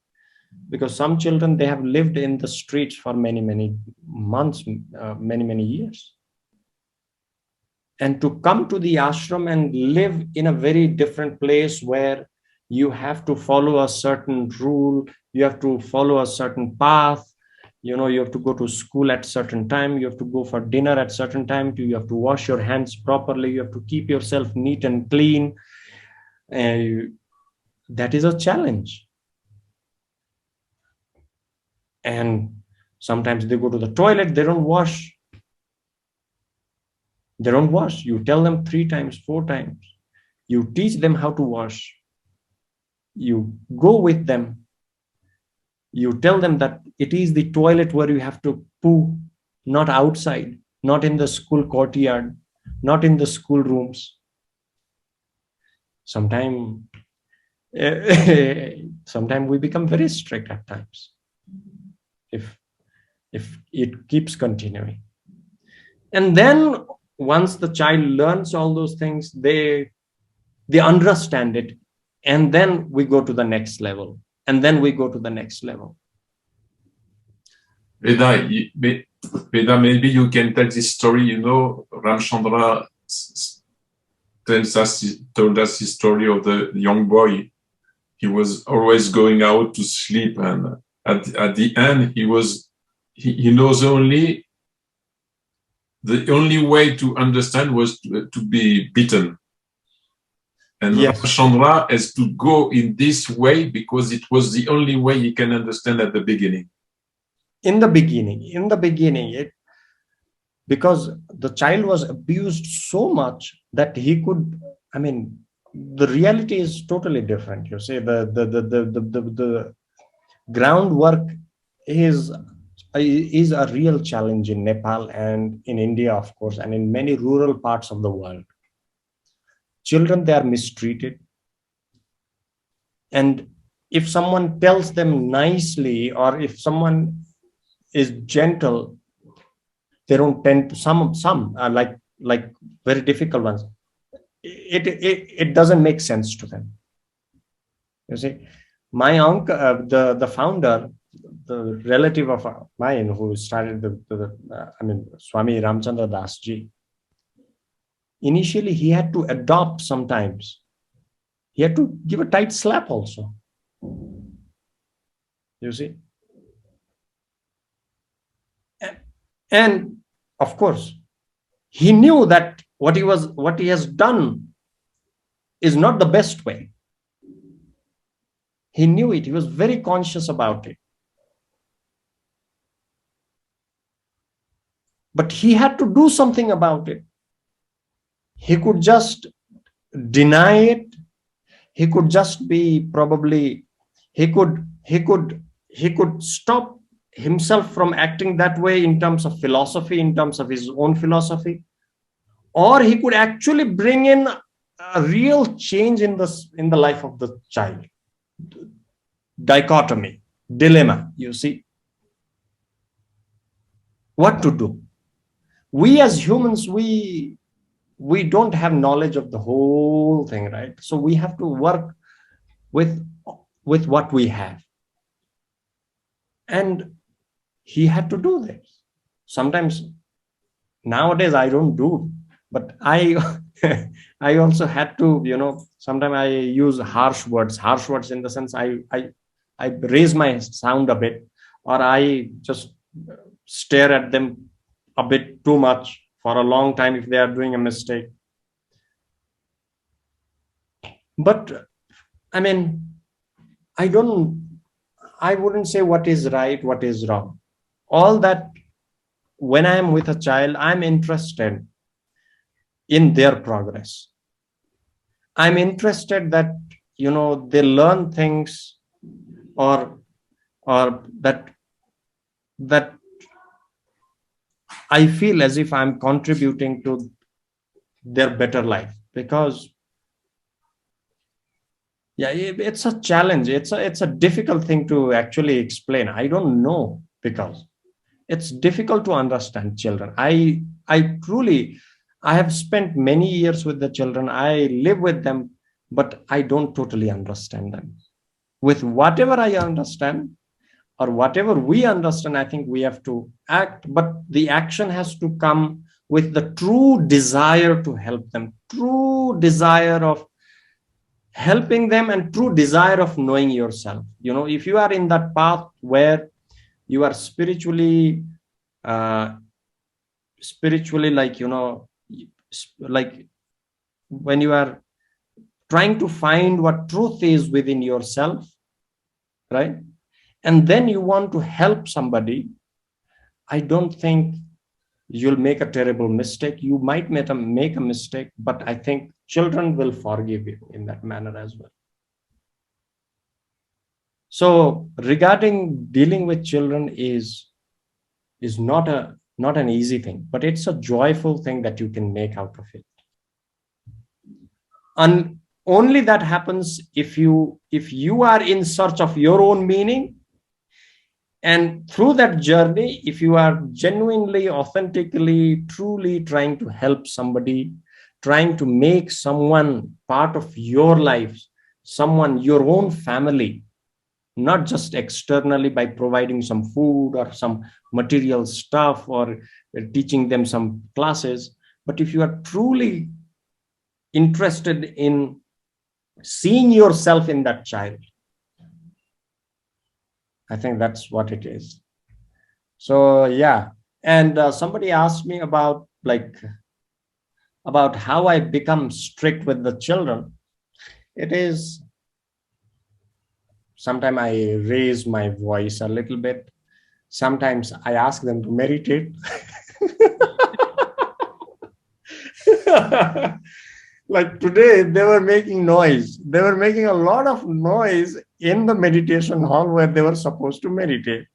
because some children, they have lived in the streets for many, many months, many, many years. And to come to the ashram and live in a very different place where you have to follow a certain rule, you have to follow a certain path, you have to go to school at certain time, you have to go for dinner at certain time, you have to wash your hands properly, you have to keep yourself neat and clean. That is a challenge. And sometimes they go to the toilet, they don't wash. You tell them 3 times, 4 times. You teach them how to wash. You go with them. You tell them that it is the toilet where you have to poo, not outside, not in the school courtyard, not in the school rooms. Sometimes we become very strict at times if it keeps continuing. And then once the child learns all those things, they understand it, and then we go to the next level, and then we go to the next level. Veda, maybe you can tell this story. Ramchandra told us the story of the young boy. He was always going out to sleep, and at the end, he knows only the only way to understand was to be beaten. And yes. Ramchandra has to go in this way because it was the only way he can understand at the beginning. In the beginning, because the child was abused so much that he could, the reality is totally different. You see, the groundwork is a real challenge in Nepal and in India, of course, and in many rural parts of the world. Children, they are mistreated. And if someone tells them nicely, or if someone is gentle, they don't tend to, some are like very difficult ones. It doesn't make sense to them. You see, my uncle, the founder, the relative of mine who started Swami Ramchandra Das ji, initially he had to adopt sometimes. He had to give a tight slap also. You see? And of course, he knew that what he has done is not the best way. He knew it. He was very conscious about it. But he had to do something about it. He could just deny it. He could just be probably, he could stop himself from acting that way in terms of philosophy, in terms of his own philosophy, or he could actually bring in a real change in the life of the child. Dichotomy, dilemma, you see. What to do? We as humans, we don't have knowledge of the whole thing, right? So we have to work with what we have. And he had to do this. Sometimes, nowadays I don't do, but I also had to, sometimes I use harsh words in the sense I raise my sound a bit, or I just stare at them a bit too much for a long time if they are doing a mistake. But I mean, I wouldn't say what is right, what is wrong. All that, when I am with a child, I'm interested in their progress. I'm interested that, they learn things, or that I feel as if I'm contributing to their better life. Because it's a challenge. It's a difficult thing to actually explain. I don't know, because it's difficult to understand children. I have spent many years with the children. I live with them, but I don't totally understand them. With whatever I understand, or whatever we understand, I think we have to act, but the action has to come with the true desire to help them, true desire of helping them, and true desire of knowing yourself. If you are in that path where you are spiritually like when you are trying to find what truth is within yourself, right? And then you want to help somebody, I don't think you'll make a terrible mistake. You might make a mistake, but I think children will forgive you in that manner as well. So regarding dealing with children is not an easy thing, but it's a joyful thing that you can make out of it. And only that happens if you are in search of your own meaning. And through that journey, if you are genuinely, authentically, truly trying to help somebody, trying to make someone part of your life, someone, your own family, not just externally by providing some food or some material stuff or teaching them some classes, but if you are truly interested in seeing yourself in that child, I think that's what it is. So yeah, and somebody asked me about how I become strict with the children. It is, sometimes I raise my voice a little bit. Sometimes I ask them to meditate. Like today, they were making noise. They were making a lot of noise in the meditation hall where they were supposed to meditate,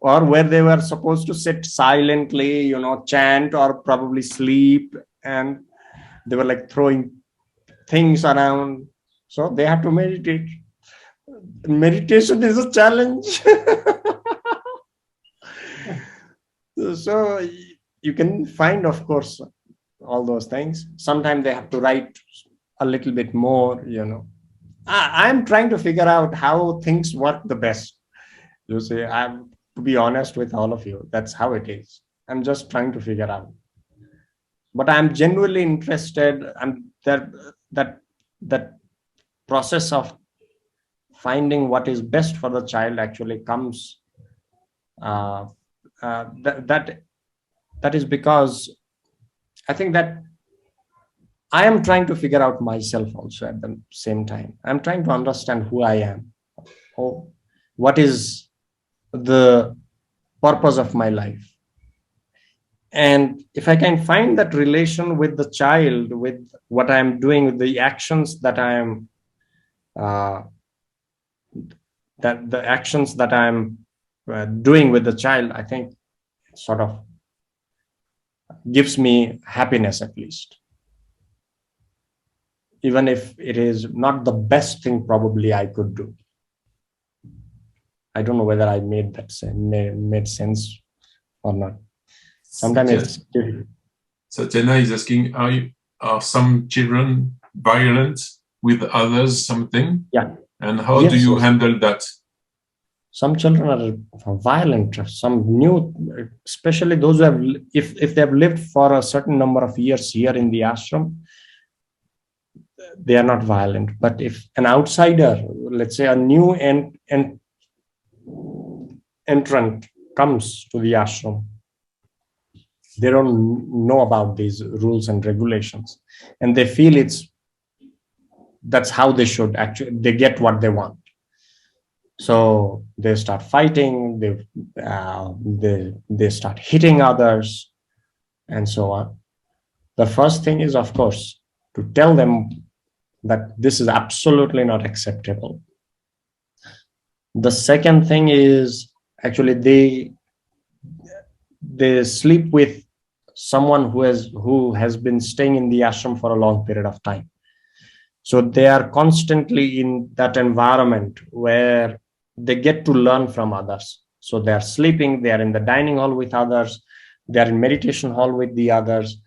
or where they were supposed to sit silently, chant or probably sleep. And they were like throwing things around. So they had to meditate. Meditation is a challenge. So you can find, of course, all those things. Sometimes they have to write a little bit more, I'm trying to figure out how things work the best. You see, I'm to be honest with all of you, that's how it is. I'm just trying to figure out. But I'm genuinely interested, and that process of finding what is best for the child actually comes. That is because I think that I am trying to figure out myself also at the same time. I'm trying to understand who I am. What is the purpose of my life? And if I can find that relation with the child, with what I'm doing, with the actions that I'm, doing with the child, I think it sort of gives me happiness, at least. Even if it is not the best thing probably I could do. I don't know whether I made sense or not. Sometimes it's difficult. Satyana is asking, are some children violent with others, something? Yeah. And how do you handle that? Some children are violent, some new, especially those who have, if they have lived for a certain number of years here in the ashram, they are not violent. But if an outsider, let's say a new entrant comes to the ashram, they don't know about these rules and regulations, and they feel that's how they should actually, they get what they want. So they start fighting, they start hitting others, and so on. The first thing is, of course, to tell them that this is absolutely not acceptable. The second thing is, actually, they sleep with someone who has been staying in the ashram for a long period of time. So they are constantly in that environment where they get to learn from others. So they are sleeping, they are in the dining hall with others, they are in meditation hall with the others,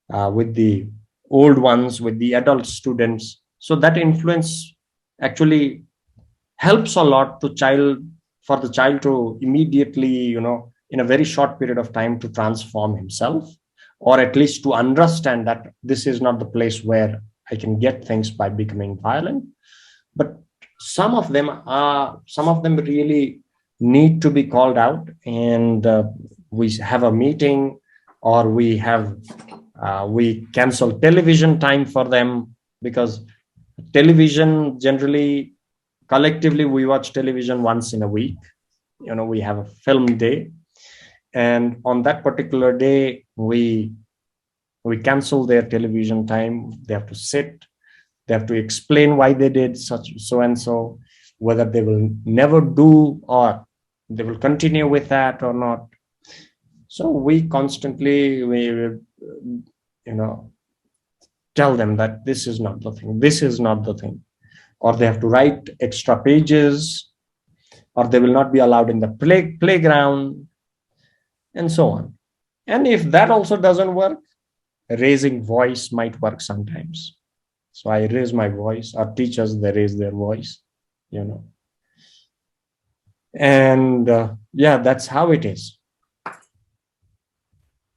with the old ones, with the adult students. So that influence actually helps a lot for the child to immediately, in a very short period of time, to transform himself, or at least to understand that this is not the place where I can get things by becoming violent. But some of them really need to be called out, and we have a meeting, or we cancel television time for them, because television, generally, collectively, we watch television once in a week. We have a film day, and on that particular day, we cancel their television time. They have to sit. They have to explain why they did so and so, whether they will never do or they will continue with that or not. So we constantly, tell them that this is not the thing. This is not the thing. Or they have to write extra pages, or they will not be allowed in the playground, and so on. And if that also doesn't work, raising voice might work sometimes. So I raise my voice. Our teachers, they raise their voice, And that's how it is.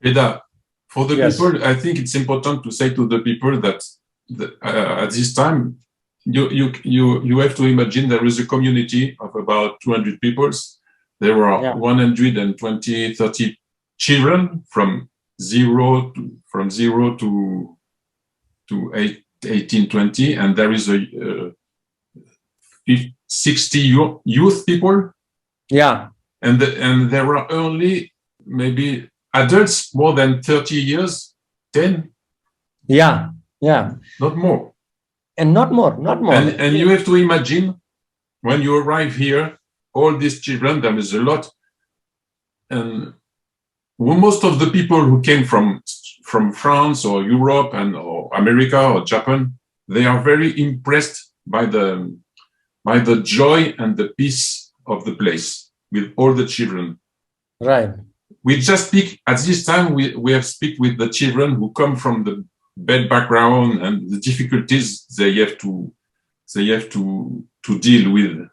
Veda, for the Yes. people, I think it's important to say to the people that at this time, you have to imagine there is a community of about 200 people. There are 120, 30 children from zero to 18, 20, and there is a 60 youth people. Yeah. And there are only maybe adults more than 30 years, 10. Yeah. Yeah. not more. And not more, not more. And you have to imagine when you arrive here, all these children, there is a lot. And most of the people who came from France or Europe or America or Japan, they are very impressed by the joy and the peace of the place with all the children. Right. We just speak at this time. We have speak with the children who come from the bad background and the difficulties they have to deal with.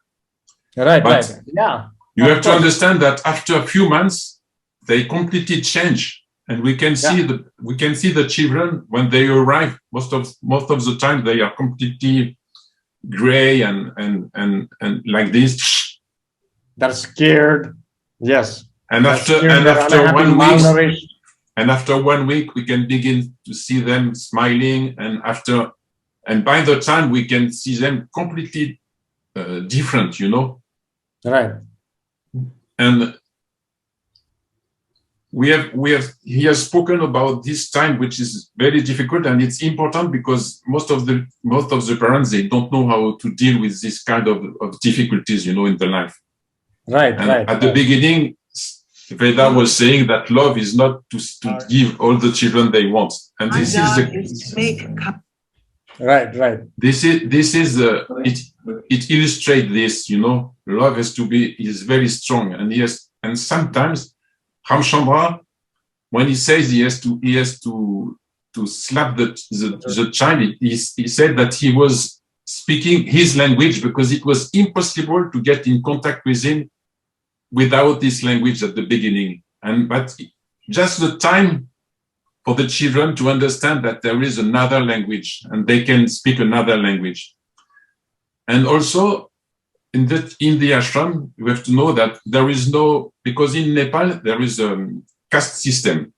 Right. But right. Yeah. you have to understand that after a few months, they completely change, and we can see the children when they arrive. Most of the time, they are completely gray and like this. They're scared. Yes. And after 1 week, we can begin to see them smiling, and by the time we can see them completely different, you know. Right. And he has spoken about this time, which is very difficult, and it's important because most of the parents, they don't know how to deal with this kind of difficulties, you know, in the life. Right. And right. At the beginning, Veda was saying that love is not to give all the children they want, and this right. Right. It illustrates this, you know. Love is very strong, and sometimes Ramchandra, when he says he has to slap the child, he said that he was speaking his language because it was impossible to get in contact with him without this language at the beginning. But just the time for the children to understand that there is another language and they can speak another language. And also in the ashram, you have to know that there is because in Nepal, there is a caste system,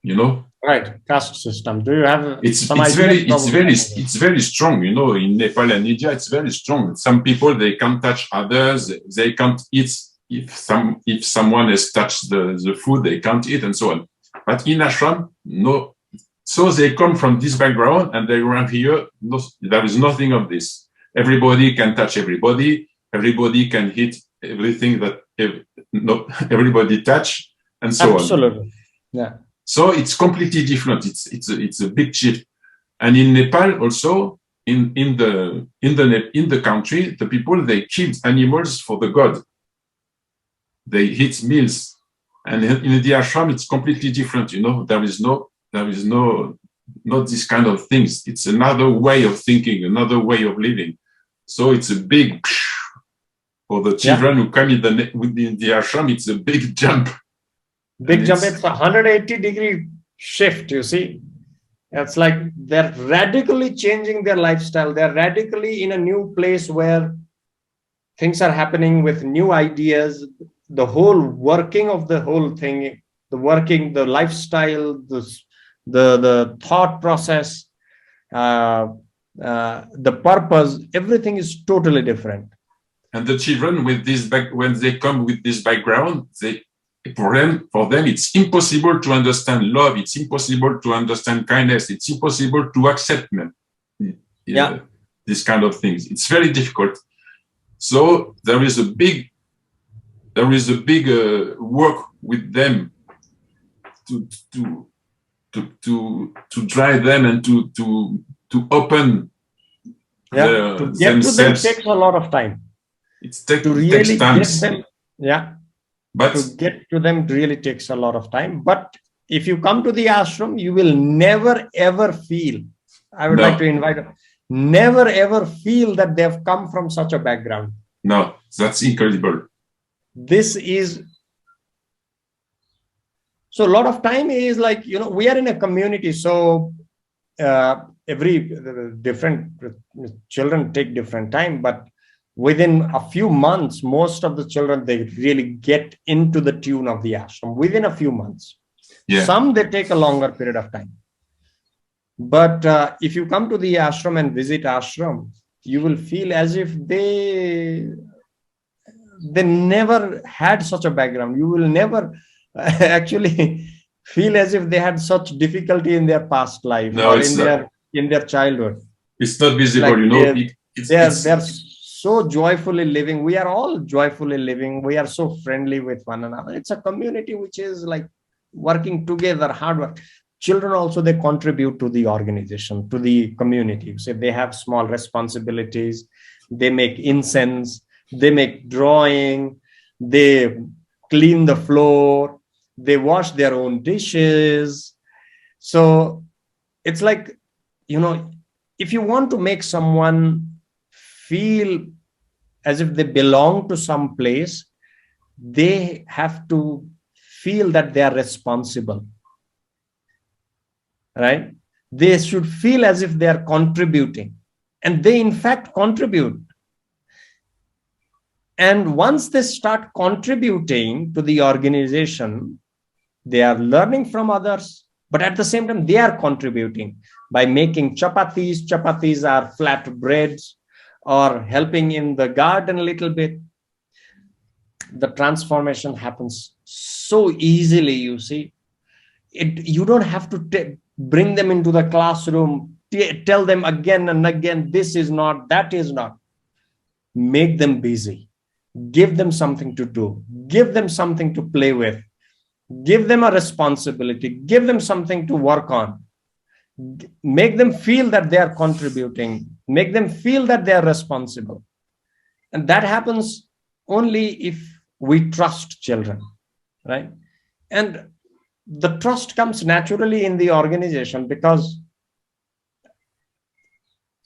you know? Right, caste system. Do you have it's very strong, you know. In Nepal and India, it's very strong. Some people, they can't touch others, they can't eat. If someone has touched the food, they can't eat, and so on. But in ashram, no. So they come from this background and they arrive here. No, there is nothing of this. Everybody can touch everybody. Everybody can hit everything that everybody touch, and so on. Absolutely. Yeah. So it's completely different. It's a big shift. And in Nepal also, in the country, the people, they kill animals for the god. They eat meals, and in the ashram it's completely different. You know, there is not this kind of things. It's another way of thinking, another way of living. So it's a big for the children who come in the ashram. It's a big jump. Big jump. It's a 180-degree shift. You see, it's like they're radically changing their lifestyle. They're radically in a new place where things are happening with new ideas. The whole working of the whole thing, the lifestyle, the thought process, the purpose, everything is totally different. And the children with this when they come with this background, for them, it's impossible to understand love. It's impossible to understand kindness. It's impossible to accept them. This kind of things. It's very difficult. So there is a big work with them to drive them and to open to get to them takes a lot of time. It takes time. But to get to them really takes a lot of time. But if you come to the ashram, you will never ever feel. I would like to invite. Never ever feel that they have come from such a background. No, that's incredible. This is so. A lot of time is like, you know, we are in a community, so every different children take different time, but within a few months, most of the children, they really get into the tune of the ashram within a few months. Some they take a longer period of time. But if you come to the ashram and visit ashram, you will feel as if they never had such a background. You will never actually feel as if they had such difficulty in their past life or in their in their childhood. It's not visible, Like you know. they're so joyfully living. We are all joyfully living. We are so friendly with one another. It's a community which is like working together, hard work. Children also, they contribute to the organization, to the community. So they have small responsibilities. They make incense, they make drawing, they clean the floor, they wash their own dishes. So it's like, you know, if you want to make someone feel as if they belong to some place, they have to feel that they are responsible, right? They should feel as if they are contributing, and they in fact contribute. And once they start contributing to the organization, they are learning from others, but at the same time, they are contributing by making chapatis. Chapatis are flat breads, or helping in the garden a little bit. The transformation happens so easily, you see. You don't have to bring them into the classroom, tell them again and again, this is not, that is not. Make them busy. Give them something to do. Give them something to play with. Give them a responsibility. Give them something to work on. Make them feel that they are contributing. Make them feel that they are responsible. And that happens only if we trust children, right? And the trust comes naturally in the organization, because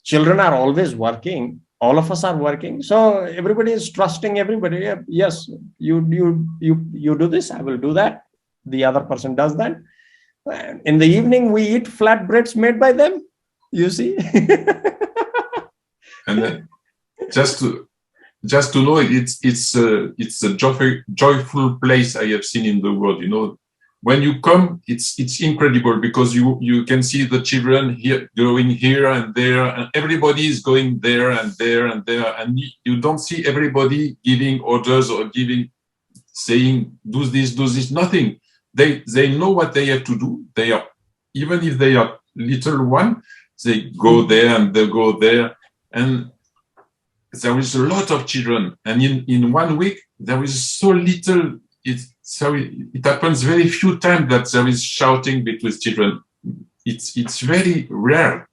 children are always working. All of us are working. So everybody is trusting everybody. Yes, you do this, I will do that. The other person does that. In the evening, we eat flatbreads made by them, you see. And then just to know, it's a joyful place I have seen in the world. You know, when you come, it's incredible, because you can see the children here going here and there, and everybody is going there and there and there, and you don't see everybody giving orders or saying do this, nothing. They know what they have to do. They are, even if they are little one, they go there and they go there, and there is a lot of children, and in 1 week there is so little. It happens very few times that there is shouting between children. It's very rare.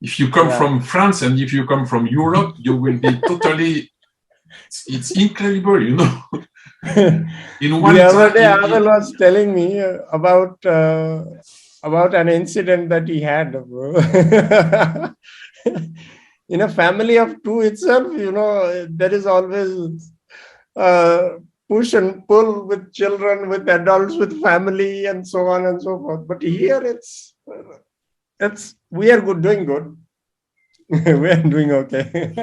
If you come from France and if you come from Europe, you will be totally. It's incredible, you know. In one the other day, Abel was telling me about an incident that he had. In a family of two itself, you know, there is always push and pull with children, with adults, with family, and so on and so forth. But here it's we are doing good. We are doing okay.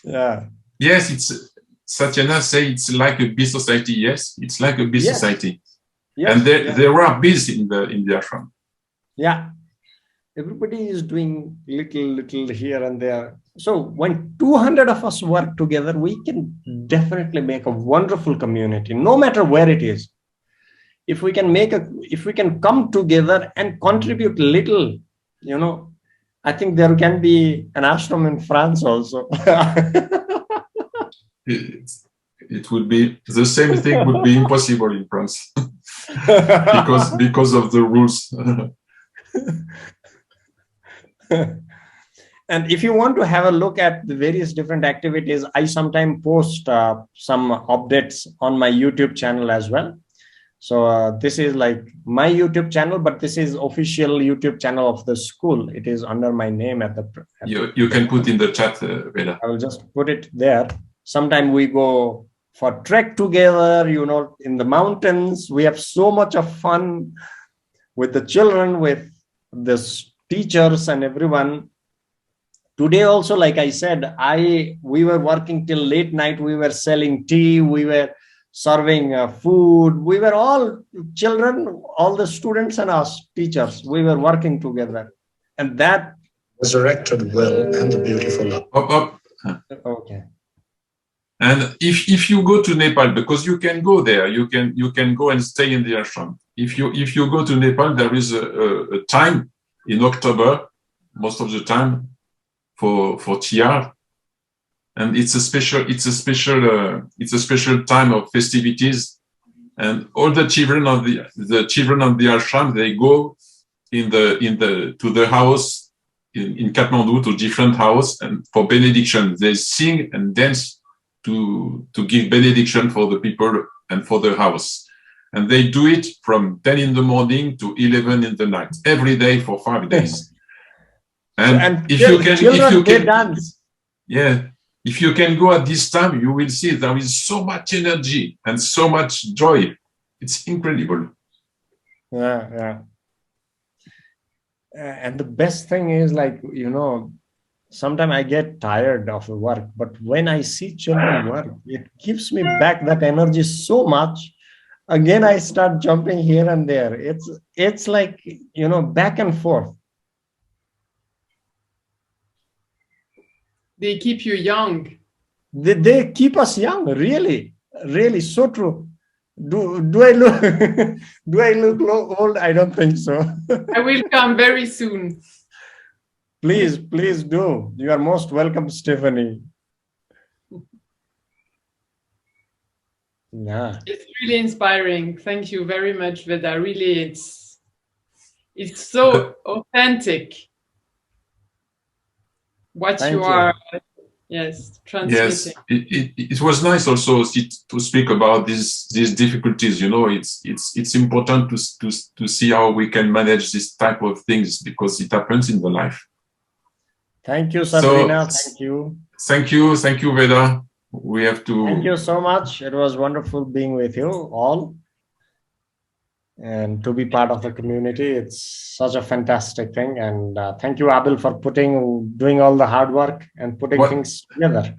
Yeah. Yes, it's Satyana say it's like a bee society. Yes, it's like a bee society. Yes, and there are bees in the ashram. Yeah. Everybody is doing little here and there. So when 200 of us work together, we can definitely make a wonderful community, no matter where it is. If we can come together and contribute little, you know, I think there can be an ashram in France also. It would be the same thing would be impossible in France because of the rules. And if you want to have a look at the various different activities, I sometimes post some updates on my YouTube channel as well. So this is like my YouTube channel, but this is official YouTube channel of the school. It is under my name at the. You can put in the chat, Veda. I will just put it there. Sometimes we go for trek together, you know, in the mountains. We have so much of fun with the children, with the teachers and everyone. Today also, like I said, we were working till late night. We were selling tea. We were serving food. We were all children, all the students and us teachers. We were working together, and that resurrected well and the beautiful. Up. Okay. And if you go to Nepal, because you can go there, you can go and stay in the ashram. If you go to Nepal, there is a time in October, most of the time for TR, and it's a special time of festivities, and all the children of the ashram, they go to the house in Kathmandu, to different house, and for benediction they sing and dance to give benediction for the people and for the house. And they do it from 10 in the morning to 11 in the night, every day for 5 days. And if you can dance. Yeah, if you can go at this time, you will see there is so much energy and so much joy. It's incredible. Yeah. And the best thing is, like, sometimes I get tired of the work, but when I see children work, it gives me back that energy so much. Again, I start jumping here and there. It's like, back and forth. They keep you young. They keep us young, really, so true. Do I look old? I don't think so. I will come very soon. Please do. You are most welcome, Stephanie. Yeah. It's really inspiring. Thank you very much, Veda. Really, it's so authentic. What Thank you you. are, yes, transmitting. Yes, it was nice also to speak about these difficulties. It's important to see how we can manage this type of things, because it happens in the life. Thank you, Sabrina. Thank you. Thank you, Veda. We have to. Thank you so much. It was wonderful being with you all, and to be part of the community. It's such a fantastic thing. And thank you, Abel, for doing all the hard work and putting things together.